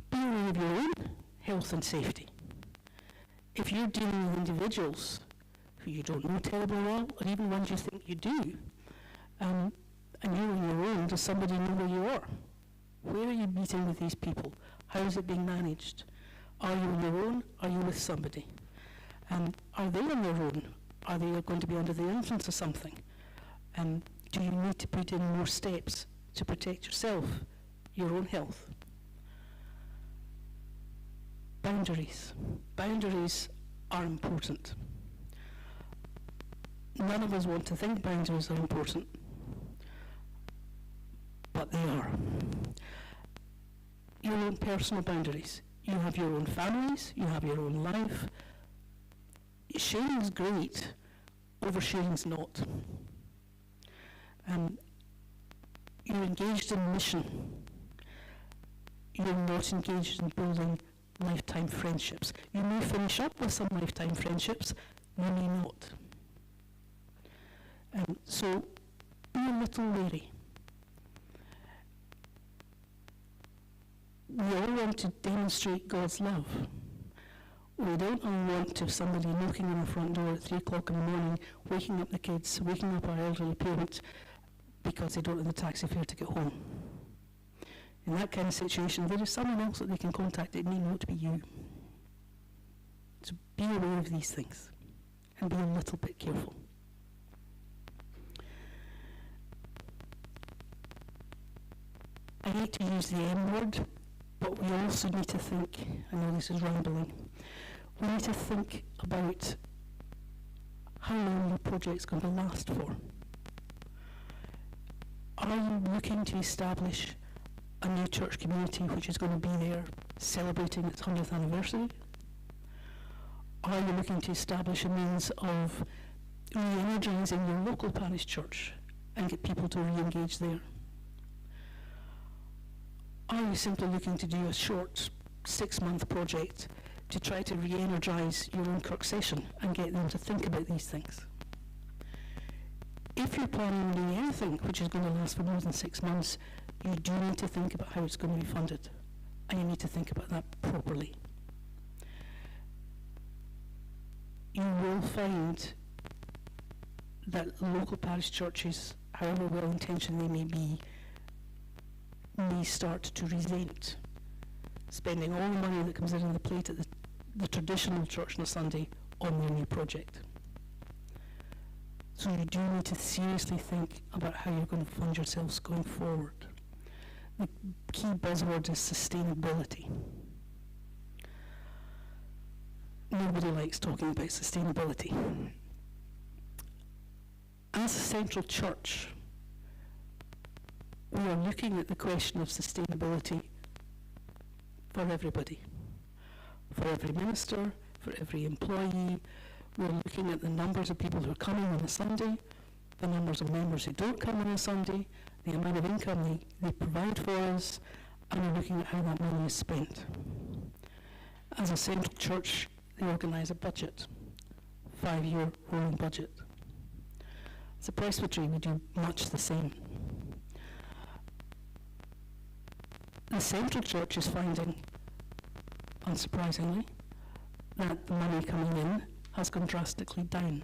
Be aware of your own health and safety. If you're dealing with individuals who you don't know terribly well, or even ones you think you do, and you're on your own, does somebody know where you are? Where are you meeting with these people? How is it being managed? Are you on your own? Are you with somebody? Are they on their own? Are they going to be under the influence of something? Do you need to put in more steps to protect yourself, your own health? Boundaries. Boundaries are important. None of us want to think boundaries are important, but they are. Your own personal boundaries. You have your own families, you have your own life. Sharing's great, oversharing's not. You're engaged in mission. You're not engaged in building lifetime friendships. You may finish up with some lifetime friendships, you may not. So be a little wary. We all want to demonstrate God's love. We don't all want to have somebody knocking on our front door at 3 o'clock in the morning, waking up the kids, waking up our elderly parents, because they don't have the taxi fare to get home. In that kind of situation, there is someone else that they can contact. It need not be you. So be aware of these things and be a little bit careful. I hate to use the M word, but we also need to think, I know this is rambling, we need to think about how long the project's going to last for. Are you looking to establish a new church community which is going to be there celebrating its 100th anniversary? Are you looking to establish a means of re-energising your local parish church and get people to re-engage there? Are you simply looking to do a short 6-month project to try to re-energise your own Kirk session and get them to think about these things? If you're planning on doing anything which is going to last for more than 6 months, you do need to think about how it's going to be funded, and you need to think about that properly. You will find that local parish churches, however well-intentioned they may be, may start to resent spending all the money that comes in on the plate at the traditional church on a Sunday on their new project. So you do need to seriously think about how you're going to fund yourselves going forward. The key buzzword is sustainability. Nobody likes talking about sustainability. As a central church, we are looking at the question of sustainability for everybody. For every minister, for every employee. We're looking at the numbers of people who are coming on a Sunday, the numbers of members who don't come on a Sunday, the amount of income they provide for us, and we're looking at how that money is spent. As a central church, they organise a budget, 5-year rolling budget. As a Presbytery, we do much the same. The central church is finding, unsurprisingly, that the money coming in has gone drastically down.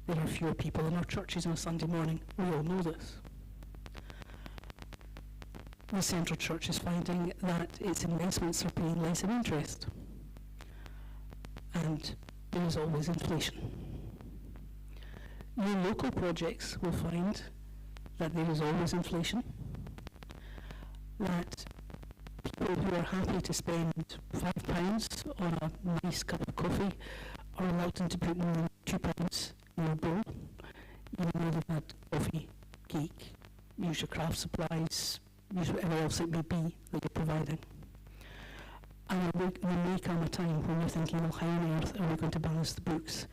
There are fewer people in our churches on a Sunday morning. We all know this. The central church is finding that its investments are paying less in interest. And there is always inflation. Your local projects will find that there is always inflation, that people who are happy to spend £5 on a nice cup of coffee are reluctant to put more than £2 in their bowl. You know they've had coffee, cake, use your craft supplies, use whatever else it may be that you're providing. And there may come a time when you're thinking, well, how on earth are we going to balance the books?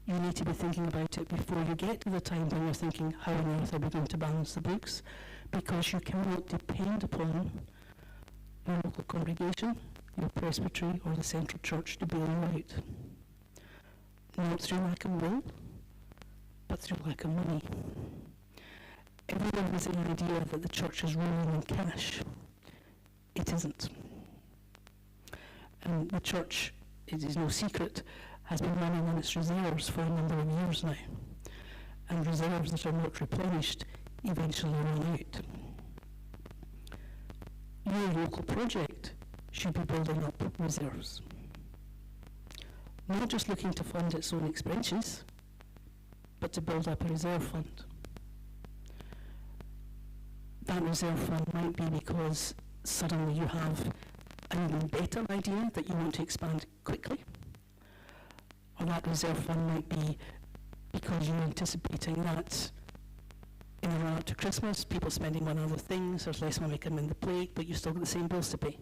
You need to be thinking about it before you get to the time when you're thinking, how on earth are we going to balance the books? Because you cannot depend upon your local congregation, your presbytery, or the central church to bail you out. Not through lack of will, but through lack of money. Everyone has the idea that the church is rolling in cash. It isn't. And the church, it is no secret, has been running on its reserves for a number of years now, and reserves that are not replenished eventually run out. Your local project should be building up reserves. Not just looking to fund its own expenses, but to build up a reserve fund. That reserve fund might be because suddenly you have an even better idea that you want to expand quickly, or that reserve fund might be because you're anticipating that in the run up to Christmas, people spending on other things, there's less money coming in the plate, but you've still got the same bills to pay.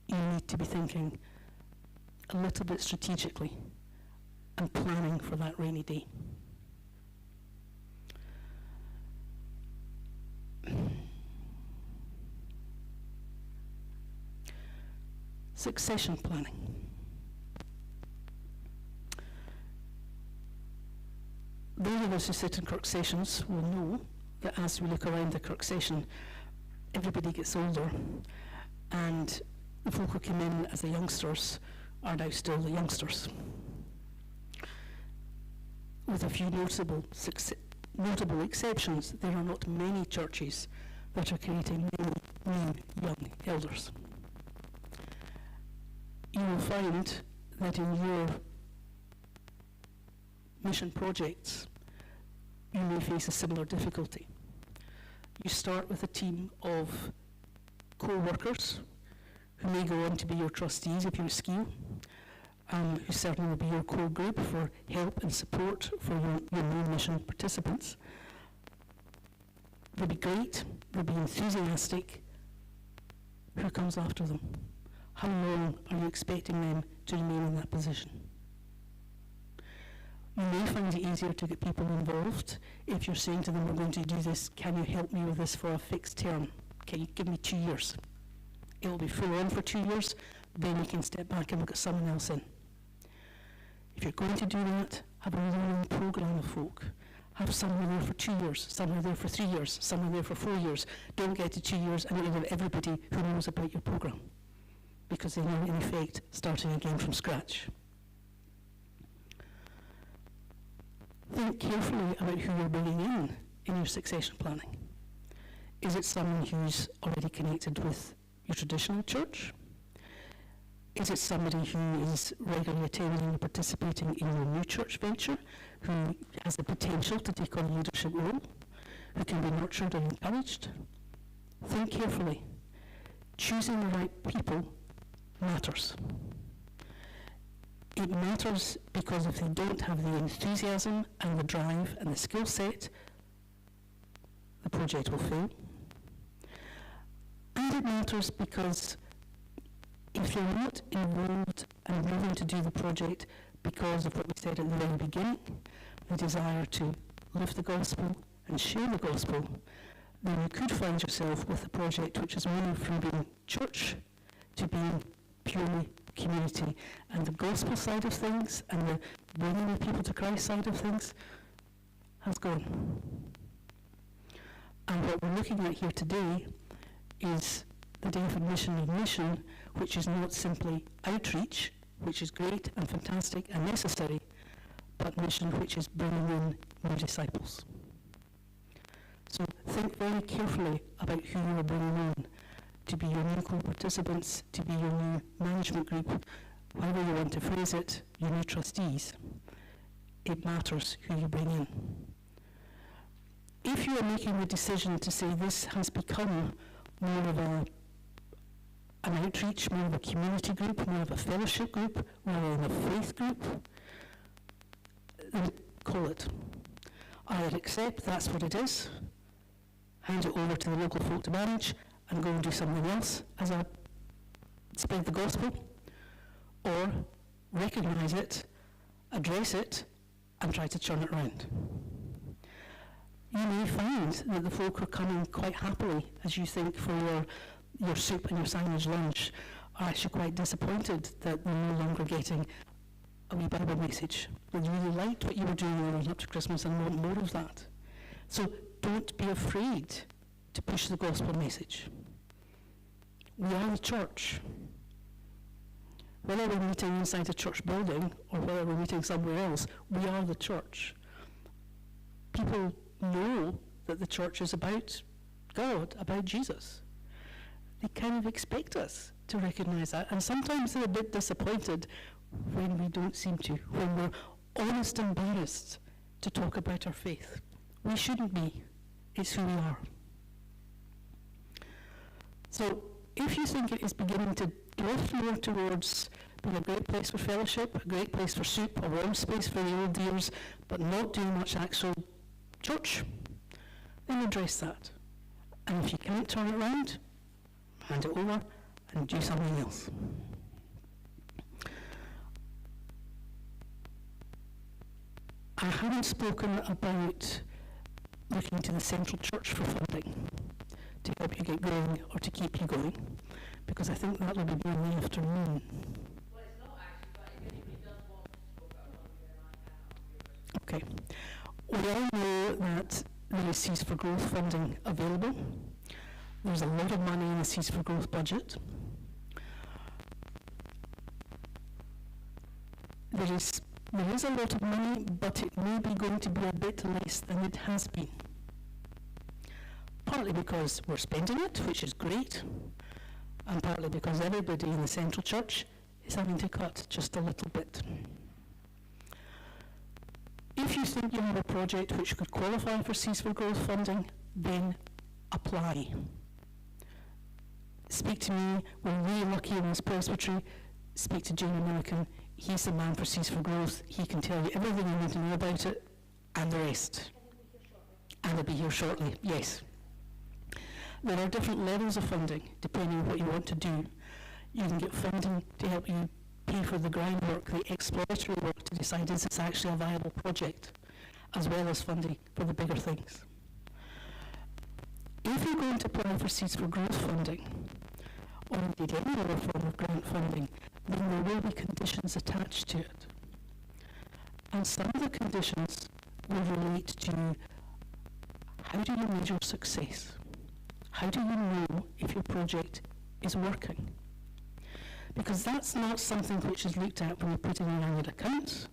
You need to be thinking a little bit strategically and planning for that rainy day. Succession planning. Those of us who sit in Kirk sessions will know that as we look around the Kirk session, everybody gets older, and the folk who came in as the youngsters are now still the youngsters. With a few notable exceptions, there are not many churches that are creating many new young elders. You will find that in your mission projects, you may face a similar difficulty. You start with a team of co-workers who may go on to be your trustees if you're SKIO, who certainly will be your core group for help and support for your new mission participants. They'll be great, they'll be enthusiastic. Who comes after them? How long are you expecting them to remain in that position? You may find it easier to get people involved if you're saying to them, we're going to do this, can you help me with this for a fixed term? Can you give me 2 years? It'll be full on for 2 years, then you can step back and look at someone else in. If you're going to do that, have a learning program of folk. Have someone there for 2 years, someone there for 3 years, someone there for 4 years. Don't get to 2 years and get rid of everybody who knows about your program, because they are in effect starting again from scratch. Think carefully about who you're bringing in your succession planning. Is it someone who's already connected with your traditional church? Is it somebody who is regularly attending and participating in your new church venture, who has the potential to take on a leadership role, who can be nurtured and encouraged? Think carefully. Choosing the right people matters. It matters because if they don't have the enthusiasm and the drive and the skill set, the project will fail. And it matters because if you're not involved and willing to do the project because of what we said at the very beginning, the desire to live the gospel and share the gospel, then you could find yourself with a project which is moving from being church to being purely community, and the gospel side of things and the bringing the people to Christ side of things has gone. And what we're looking at here today is the definition of mission, which is not simply outreach, which is great and fantastic and necessary, but mission which is bringing in new disciples. So think very carefully about who you are bringing in to be your new co-participants, to be your new management group, however you want to phrase it, your new trustees. It matters who you bring in. If you are making the decision to say this has become more of an outreach, more of a community group, more of a fellowship group, rather than a faith group, then call it. Either accept that's what it is, hand it over to the local folk to manage, and go and do something else as a spread the gospel, or recognize it, address it, and try to turn it around. You may find that the folk are coming quite happily, as you think, for your soup and your sandwich lunch, are actually quite disappointed that they're no longer getting a wee Bible message. They really liked what you were doing leading up to Christmas and want more of that. So don't be afraid to push the gospel message. We are the church. Whether we're meeting inside a church building or whether we're meeting somewhere else, we are the church. People know that the church is about God, about Jesus. They kind of expect us to recognize that, and sometimes they're a bit disappointed when we don't seem to, when we're almost embarrassed to talk about our faith. We shouldn't be. It's who we are. So, if you think it is beginning to drift more towards being a great place for fellowship, a great place for soup, a warm space for the old dears, but not doing much actual church, then address that. And if you can't turn it around, hand it over and do something else. I haven't spoken about looking to the central church for funding to help you get going or to keep you going, because I think that will be more in the afternoon. Well, it's not actually, but if anybody does want to talk about one, then I can answer your question. Okay. We all know that there is Seeds for Growth funding available. There's a lot of money in the Seeds for Growth budget. There is a lot of money, but it may be going to be a bit less than it has been. Partly because we're spending it, which is great, and partly because everybody in the central church is having to cut just a little bit. If you think you have a project which could qualify for Seeds for Growth funding, then apply. Speak to me. We're really lucky in this presbytery. Speak to Jane American. He's the man for Seeds for Growth. He can tell you everything you need to know about it, and the rest. And he'll be here shortly, yes. There are different levels of funding, depending on what you want to do. You can get funding to help you pay for the groundwork, the exploratory work, to decide is this actually a viable project, as well as funding for the bigger things. If you're going to apply for Seeds for Growth funding, or indeed any other form of grant funding, then there will be conditions attached to it. And some of the conditions will relate to how do you measure success? How do you know if your project is working? Because that's not something which is looked at when you put in your annual accounts,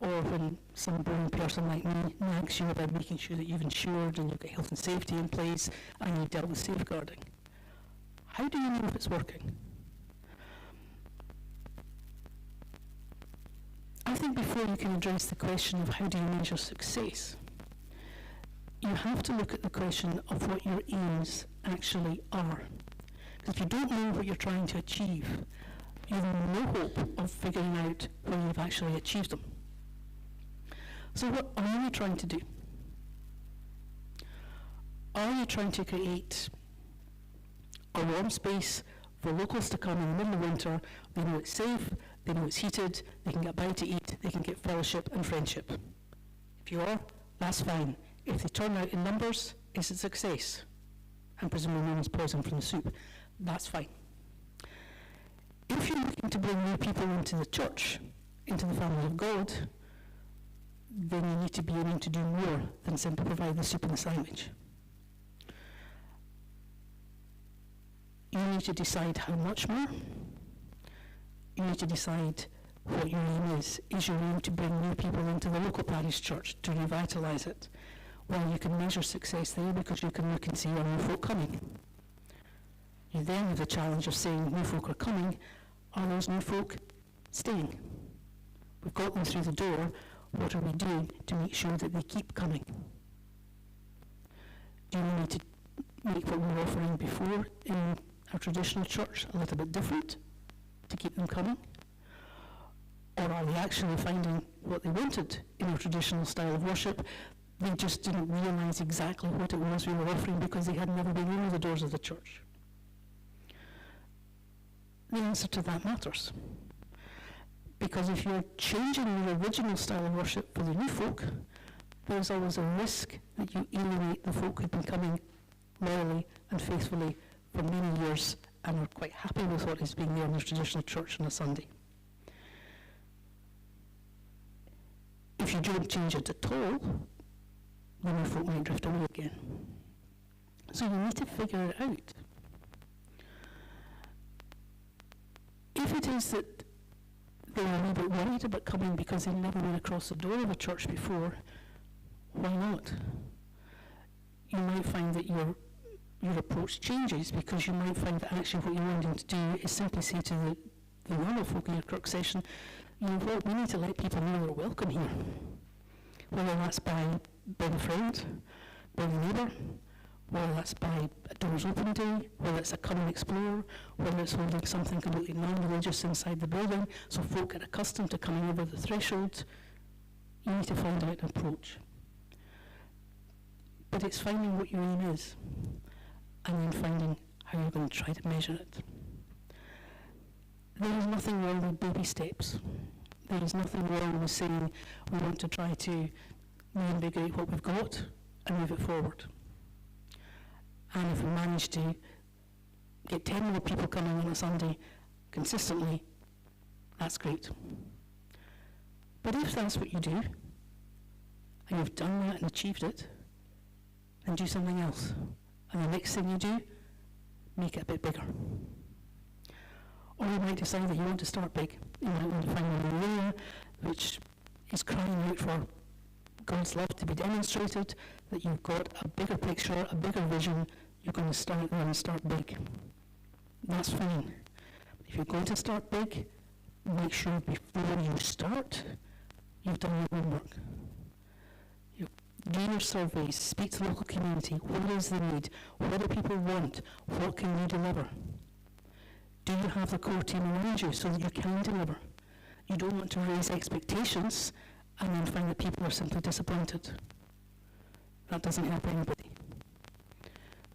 or when some boring person like me nags you about making sure that you've insured and you've got health and safety in place and you've dealt with safeguarding. How do you know if it's working? I think before you can address the question of how do you measure success, you have to look at the question of what your aims actually are. Because if you don't know what you're trying to achieve, you have no hope of figuring out when you've actually achieved them. So what are you trying to do? Are you trying to create a warm space for locals to come in the middle of winter? They know it's safe, they know it's heated, they can get by to eat, they can get fellowship and friendship. If you are, that's fine. If they turn out in numbers, it's a success. And presumably no one's poisoned from the soup. That's fine. If you're looking to bring new people into the church, into the family of God, then you need to be aiming to do more than simply provide the soup and the sandwich. You need to decide how much more. You need to decide what your aim is. Is your aim to bring new people into the local parish church to revitalise it? Well, you can measure success there because you can look and see are new folk coming. You then have the challenge of saying new folk are coming. Are those new folk staying? We've got them through the door. What are we doing to make sure that they keep coming? Do we need to make what we were offering before in our traditional church a little bit different to keep them coming? Or are they actually finding what they wanted in our traditional style of worship? They just didn't realise exactly what it was we were offering because they had never been in the doors of the church. The answer to that matters. Because if you're changing the original style of worship for the new folk, there's always a risk that you alienate the folk who've been coming loyally and faithfully for many years and are quite happy with what is being there in the traditional church on a Sunday. If you don't change it at all, the new folk might drift away again. So you need to figure it out. If it is that they are a little bit worried about coming because they've never been across the door of a church before, why not? You might find that your approach changes, because you might find that actually what you're wanting to do is simply say to the normal folk in your Kirk session, you know what, we need to let people know they're welcome here. Whether that's by being a friend, being a neighbour, whether that's by a Doors Open Day, whether it's a come and explore, whether it's holding something completely non-religious inside the building, so folk get accustomed to coming over the threshold. You need to find out an approach. But it's finding what your aim is, and then finding how you're going to try to measure it. There is nothing wrong with baby steps. There is nothing wrong with saying we want to try to reinvigorate what we've got and move it forward. And if we manage to get 10 more people coming on a Sunday consistently, that's great. But if that's what you do, and you've done that and achieved it, then do something else. And the next thing you do, make it a bit bigger. Or you might decide that you want to start big. You might want to find an area which is crying out for God's love to be demonstrated, that you've got a bigger picture, a bigger vision. You're going to start there and start big. That's fine. If you're going to start big, make sure before you start, you've done your homework. Do your surveys, speak to the local community. What is the need? What do people want? What can you deliver? Do you have the core team around you so that you can deliver? You don't want to raise expectations and then find that people are simply disappointed. That doesn't help anybody.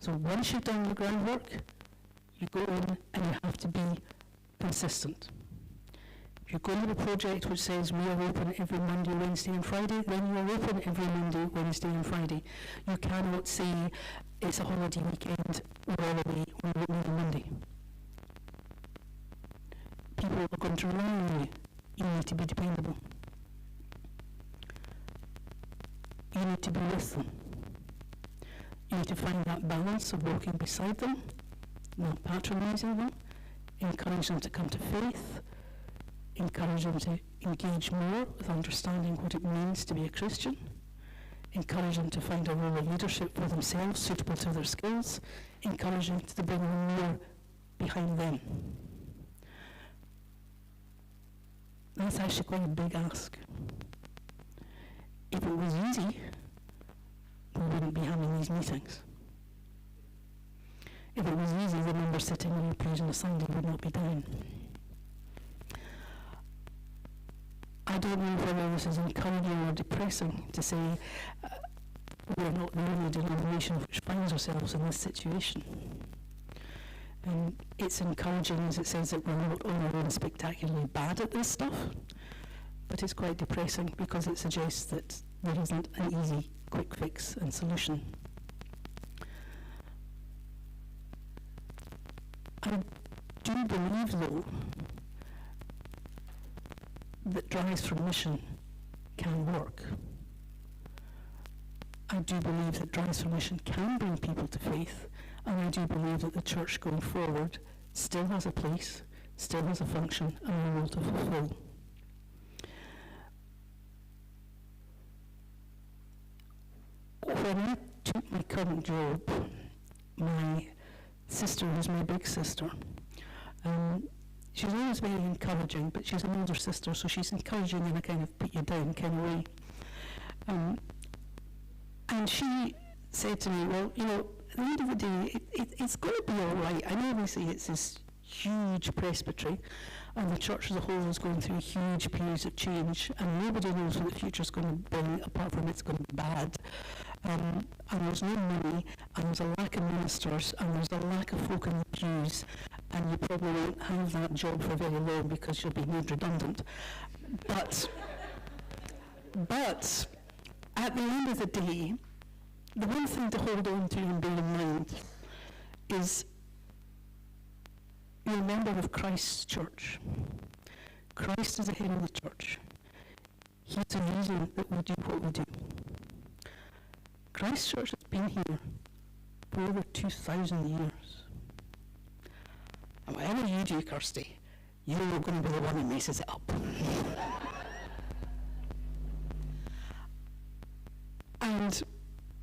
So once you've done the groundwork, you go in and you have to be consistent. If you go to a project which says we are open every Monday, Wednesday and Friday, then you are open every Monday, Wednesday and Friday. You cannot say it's a holiday weekend, we're all away, we're open every Monday. People are going to rely on you. You need to be dependable. You need to be with them. You need to find that balance of walking beside them, not patronising them, encourage them to come to faith, encourage them to engage more with understanding what it means to be a Christian, encourage them to find a role of leadership for themselves suitable to their skills, encourage them to bring more behind them. That's actually quite a big ask. If it was easy, we wouldn't be having these meetings. If it was easy, the members sitting on the pews on a Sunday would not be down. I don't know whether this is encouraging or depressing to say we're not the only denomination which finds ourselves in this situation. And it's encouraging as it says that we're not on our own spectacularly bad at this stuff, but it's quite depressing because it suggests that there isn't an easy, quick fix and solution. I do believe, though, that Drives for Mission can work. I do believe that Drives for Mission can bring people to faith, and I do believe that the church going forward still has a place, still has a function, and a role to fulfill. When I took my current job, my sister was my big sister. She's always very encouraging, but she's an older sister, so she's encouraging in a kind of put you down kind of way. And she said to me, well, you know, at the end of the day, it's going to be all right. I know obviously it's this huge presbytery, and the church as a whole is going through huge periods of change, and nobody knows what the future's going to bring, apart from it's going to be bad. And there's no money, and there's a lack of ministers, and there's a lack of folk in the pews, and you probably won't have that job for very long because you'll be made redundant. But at the end of the day, the one thing to hold on to and bear in mind is you're a member of Christ's church. Christ is the head of the church. He's the reason that we do what we do. Christ's church has been here for over 2,000 years. And whatever you do, Kirsty, you're not going to be the one that messes it up. And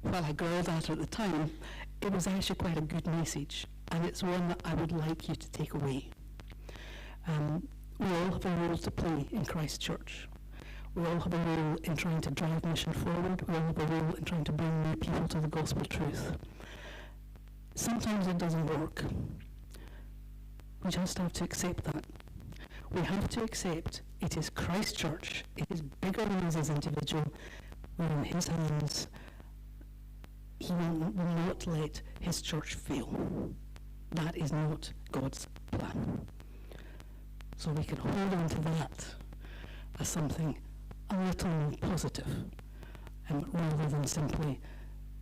while I growled at it at the time, it was actually quite a good message, and it's one that I would like you to take away. We all have a role to play in Christ Church. We all have a role in trying to drive mission forward. We all have a role in trying to bring new people to the gospel truth. Sometimes it doesn't work. We just have to accept that. We have to accept it is Christ Church. It is bigger than us as individual. We're in his hands. He will not let his church fail. That is not God's plan. So we can hold on to that as something a little more positive, rather than simply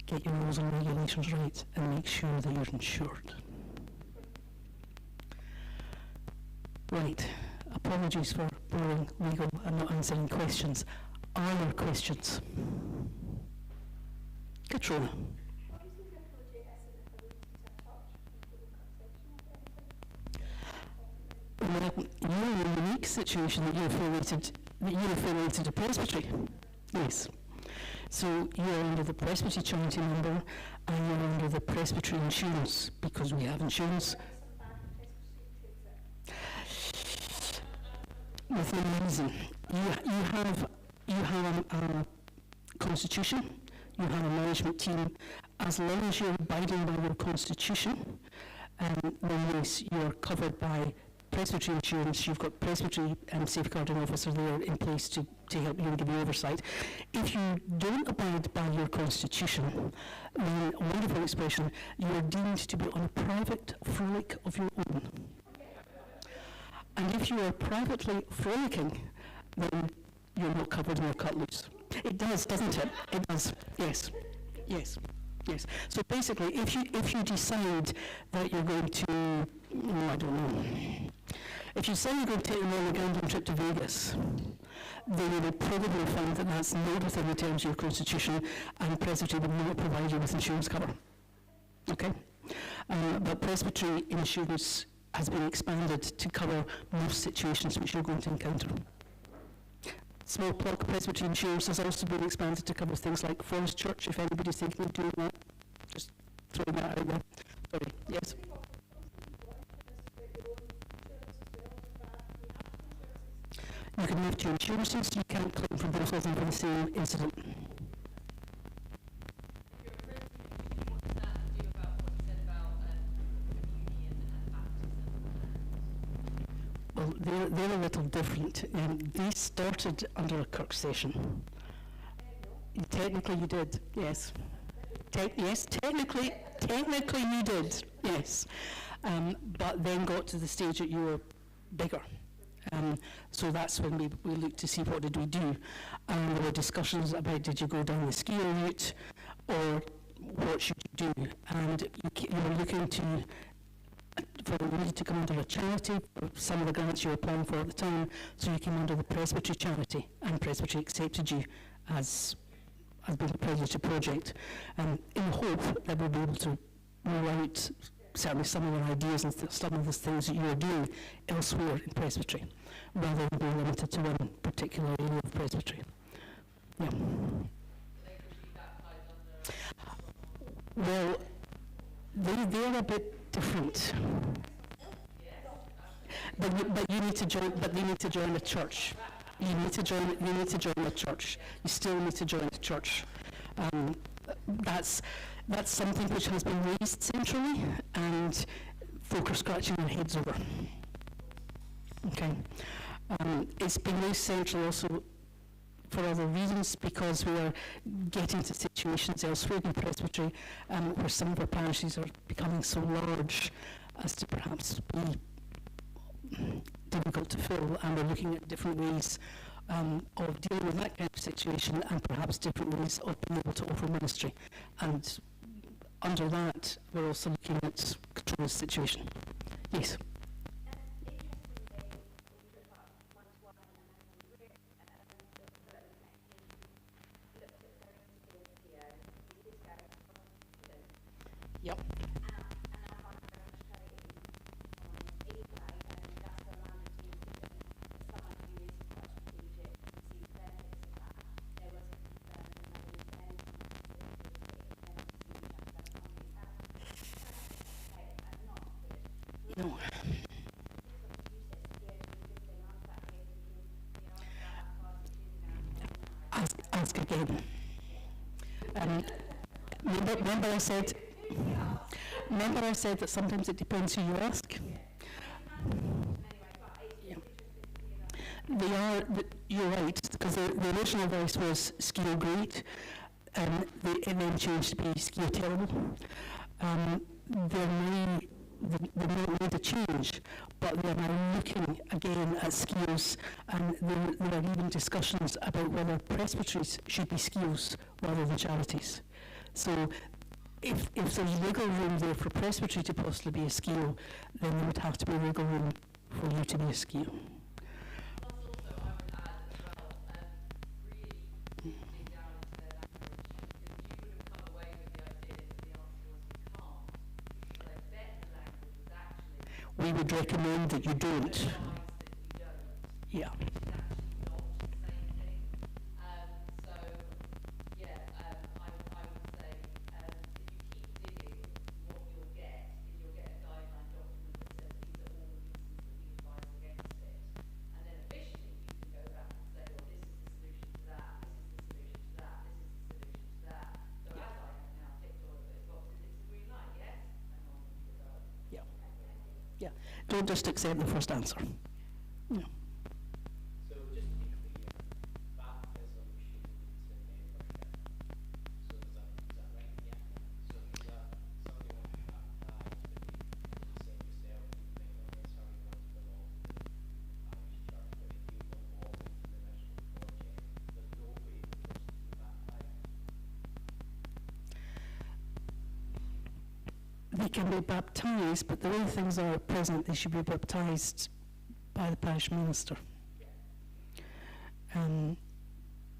get your rules and regulations right and make sure that you're insured. Right. Apologies for boring legal and not answering questions. Are there questions? Katrina. Well, you're in a unique situation that you're affiliated to Presbytery. Yes. So you're under the Presbytery charity number and you're under the Presbytery insurance because we have insurance. Within reason. You have a constitution, you have a management team. As long as you're abiding by your constitution, then yes, you're covered by Presbytery insurance. You've got Presbytery safeguarding officer there in place to help you and give you oversight. If you don't abide by your constitution, then, a wonderful expression, you are deemed to be on a private frolic of your own. And if you are privately frolicking, then you're not covered and you're cut loose. It does, doesn't it? It does. Yes. Yes. Yes. So basically, if you decide that you're going to, I don't know, if you say you're going to take them on a gambling trip to Vegas, then you will probably find that that's not within the terms of your constitution, and Presbytery will not provide you with insurance cover. Okay? But Presbytery insurance has been expanded to cover most situations which you're going to encounter. Small plug, Presbytery insurance has also been expanded to cover things like Forest Church, if anybody's thinking of doing that. Just throwing that out there. Sorry, yes? You can move to insurances, you can't claim from both of them for the same incident. Well, they're a little different. They started under a Kirk session. Technically you did, yes. Yes, technically you did, yes. But then got to the stage that you were bigger. So that's when we looked to see what did we do. And there were discussions about did you go down the skiing route or what should you do? And you were looking to, you needed to come under a charity for some of the grants you were applying for at the time, so you came under the Presbytery charity, and Presbytery accepted you as being a Presbytery project, in the hope that we'll be able to roll out certainly some of the ideas and some of the things that you are doing elsewhere in Presbytery, rather than being limited to one particular area of Presbytery. Yeah. Well, they're a bit different. But you need to join. But they need to join the church. You need to join the church. You still need to join the church. That's something which has been raised centrally, and folk are scratching their heads over. Okay, it's been raised centrally also for other reasons, because we are getting to situations elsewhere in Presbytery where some of our parishes are becoming so large as to perhaps be difficult to fill, and we're looking at different ways of dealing with that kind of situation, and perhaps different ways of being able to offer ministry. And under that, we're also looking at Katrina's situation. Yes? Yep. No. Ask again. Remember I said that sometimes it depends who you ask. Yeah. They are, you're right, because the original voice was skill great, and it then changed to be skill terrible. They might need a change, but they are now looking again at skills, and there are even discussions about whether presbyteries should be skills rather than charities. So if there's wiggle room there for presbytery to possibly be a skill, then there would have to be wiggle room for you to be a skill. Plus also, I would add as well, really dig down into their language, because you would have come away with the idea that the answer was you can't, because I bet the language was actually We would recommend that you don't. advised that you don't, Yeah. which is actually not the same thing. So, yeah, I would say if you keep digging, what you'll get is you'll get a guideline document that says these are all the reasons that we advise against it. And then officially you can go back and say, well, this is the solution to that, this is the solution to that, this is the solution to that. So as I have now ticked all of those boxes, it's a green light, yes? And on we go. Yeah. Yeah. Don't just accept the first answer. Yeah. So just to be clear, baptism should lead to membership. So is that right? Yeah. So is that somebody wants to be baptised, but you said yourself you might not necessarily want to belong to the parish church, but if you belong to the mission project, there's no way for us to be baptised. They can be baptised, but the way things are at present, they should be baptised by the parish minister.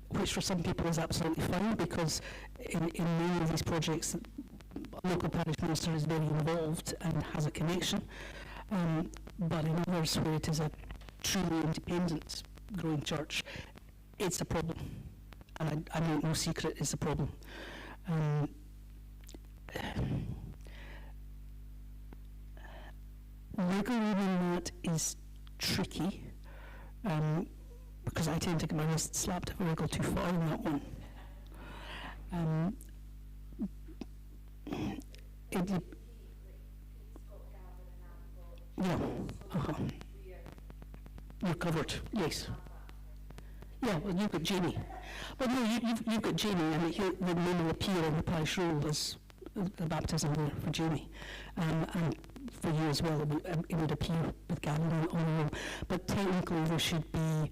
Which for some people is absolutely fine, because in many of these projects, a local parish minister is very involved and has a connection. But in others where it is a truly independent growing church, it's a problem. And I make no secret it's a problem. Wiggle room in that is tricky, because I tend to get my wrist slapped if I wiggle too far in that one. Yeah, you're covered, yes. Yeah, well, you've got Jamie. Well, no, you've got Jamie, and the name will appear on the parish roll as the baptism there for Jamie. And for you as well, it would appear with Gavin on the roll. But technically there should be,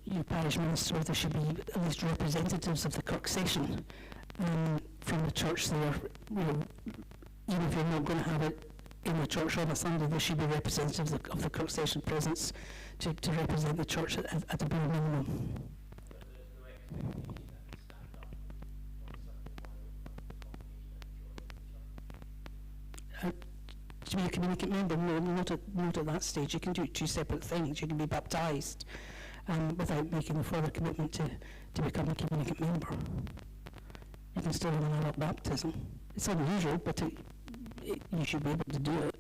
your parish minister, there should be at least representatives of the Kirk session from the church there. Even if you're not going to have it in the church on a Sunday, there should be representatives of the Kirk session presence to represent the church at a bare minimum. But there's no expectation that we stand up on Sunday morning in front of the congregation and join the church. To be a communicant member, no, not at that stage. You can do two separate things. You can be baptised without making a further commitment to become a communicant member. You can still have an adult baptism. It's unusual, but you should be able to do it.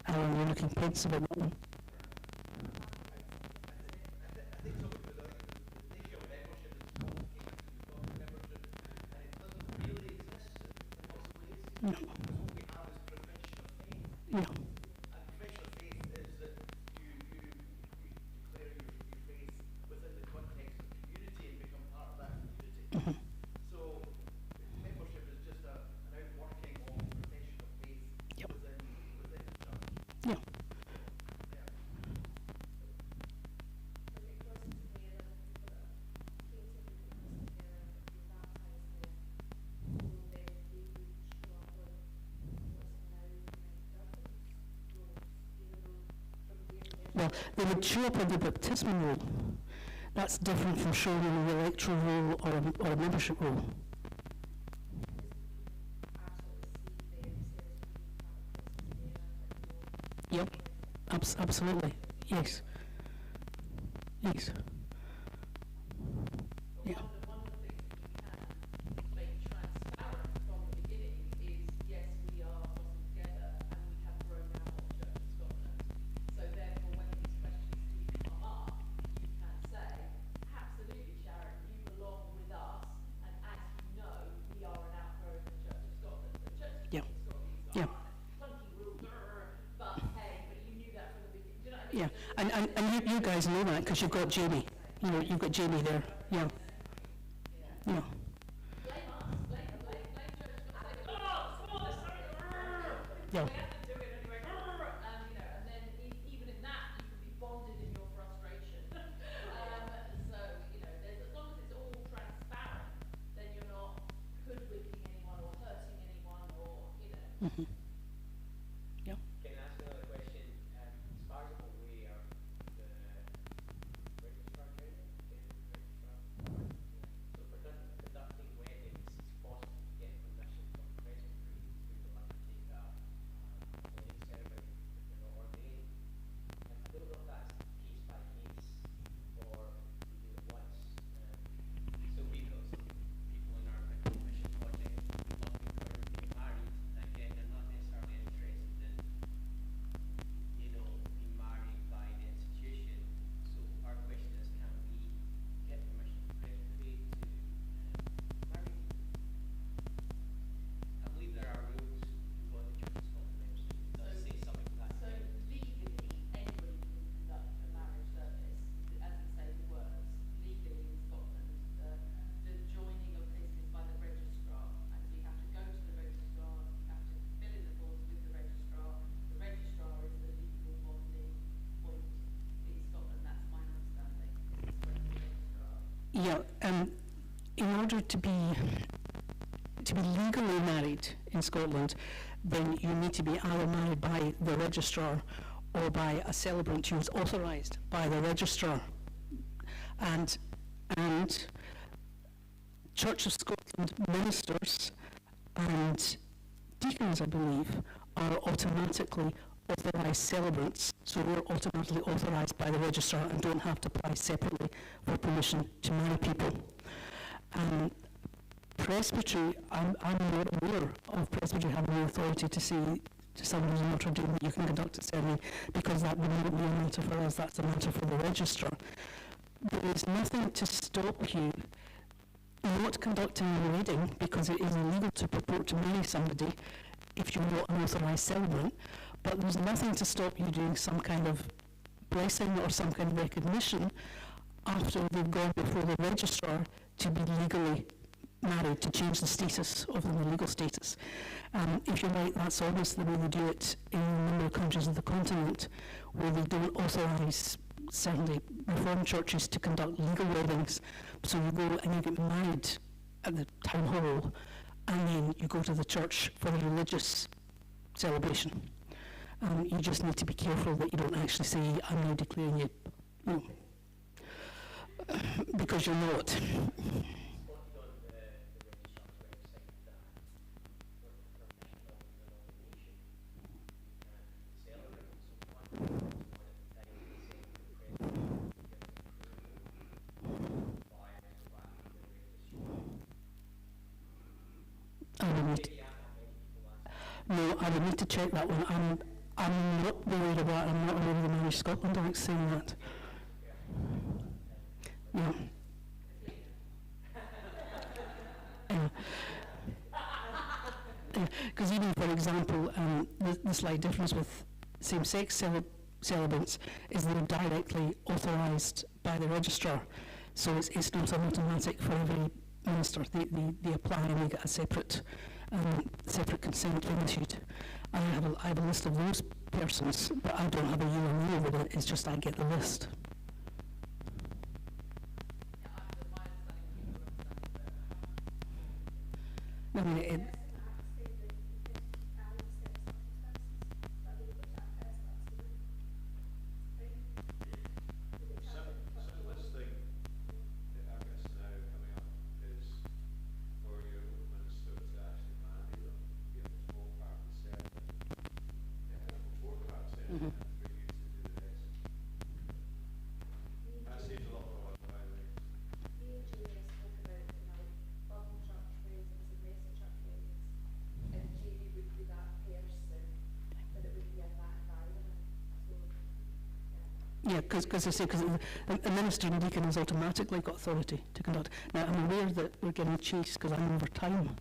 Alan, you're looking pensive at that one. I think some of the issue of membership is complicated because we've got membership and it doesn't really exist in lots of ways. No. Because what we have is profession of faith. Yeah. And profession of faith is that you declare your faith within the context of community and become part of that community. Mhm. So membership is just an outworking of profession of faith Yep. within the church. Yeah. Well, they would show up on the baptismal roll. That's different from showing in an electoral roll or a membership roll. Yep, absolutely, yes. Yes. Yeah. One of the things that we can make transparent from the beginning is, yes, we are Muslim together, and we And you guys know that because you've got Jamie. You know, you've got Jamie there. Yeah. Yeah. Yeah. We have to do it anyway, you know, and then even in that, you can be bonded in your frustration. So, you know, as long as it's all transparent, then you're not hoodwinking anyone or hurting anyone or, you know. Mm-hmm. Yeah. Can I ask another question? As far as I'm aware, the registrar training, so for conducting weddings, it's possible to get permission from Presbytery to undertake a wedding ceremony if they're not ordained. I don't know if that's case by case or you do it once. So we've got some people in our mission project looking for being married, and again, they're not necessarily interested in, you know, being married by the institution. So our question is, can we get permission from Presbytery to marry? I believe there are rules in what the Church of Scotland registry does say something to that So effect. legally, anybody can conduct a marriage service, as we say the words, legally in Scotland. The joining of this is by the registrar, and so you have to go to the registrar, you have to fill in the forms with the registrar. The registrar is the legal bonding point in Scotland, that's my understanding. It's from the registrar. Yeah. In order to be legally married in Scotland, then you need to be either married by the registrar or by a celebrant who is authorised by the registrar. And Church of Scotland ministers and deacons, I believe, are automatically authorised celebrants, so we're automatically authorised by the registrar and don't have to apply separately for permission to marry people. Presbytery, I'm not aware of Presbytery having the authority to say to someone who's not ordained that you can conduct a ceremony, because that would not be a matter for us, that's a matter for the registrar. There is nothing to stop you not conducting a wedding, because it is illegal to purport to marry somebody if you're not an authorised celebrant, but there's nothing to stop you doing some kind of blessing or some kind of recognition after they've gone before the registrar to be legally married, to change the status of them, the legal status. If you're right, that's almost the way they do it in a number of countries of the continent, where they don't authorise certainly Reformed churches to conduct legal weddings. So you go and you get married at the town hall, and then you go to the church for a religious celebration. You just need to be careful that you don't actually say, I'm now declaring you, because you're not. I would need to check that one. I'm not worried about it. I'm not aware of the Marriage Scotland Act saying that. Yeah. Because even, for example, the slight difference with same-sex celibates is they're directly authorised by the registrar. So it's not an automatic for every minister. They apply and they get a separate consent issued. I have a list of those persons, but I don't have a UME with it. It's just I get the list. I mean, yeah, because I say, because a minister and deacon has automatically got authority to conduct. Now, I'm aware that we're getting chased because I'm over time.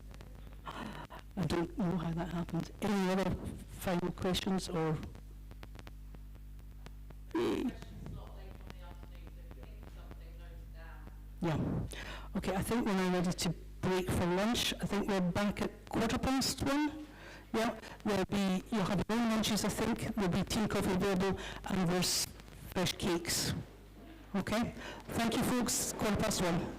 I don't know how that happened. Any other final questions or? Yeah. Okay, I think we're now ready to break for lunch. I think we're back at 1:15. Yeah, you'll have your own lunches, I think. There'll be tea and coffee available, and there's fresh cakes. Okay? Thank you, folks. 1:15.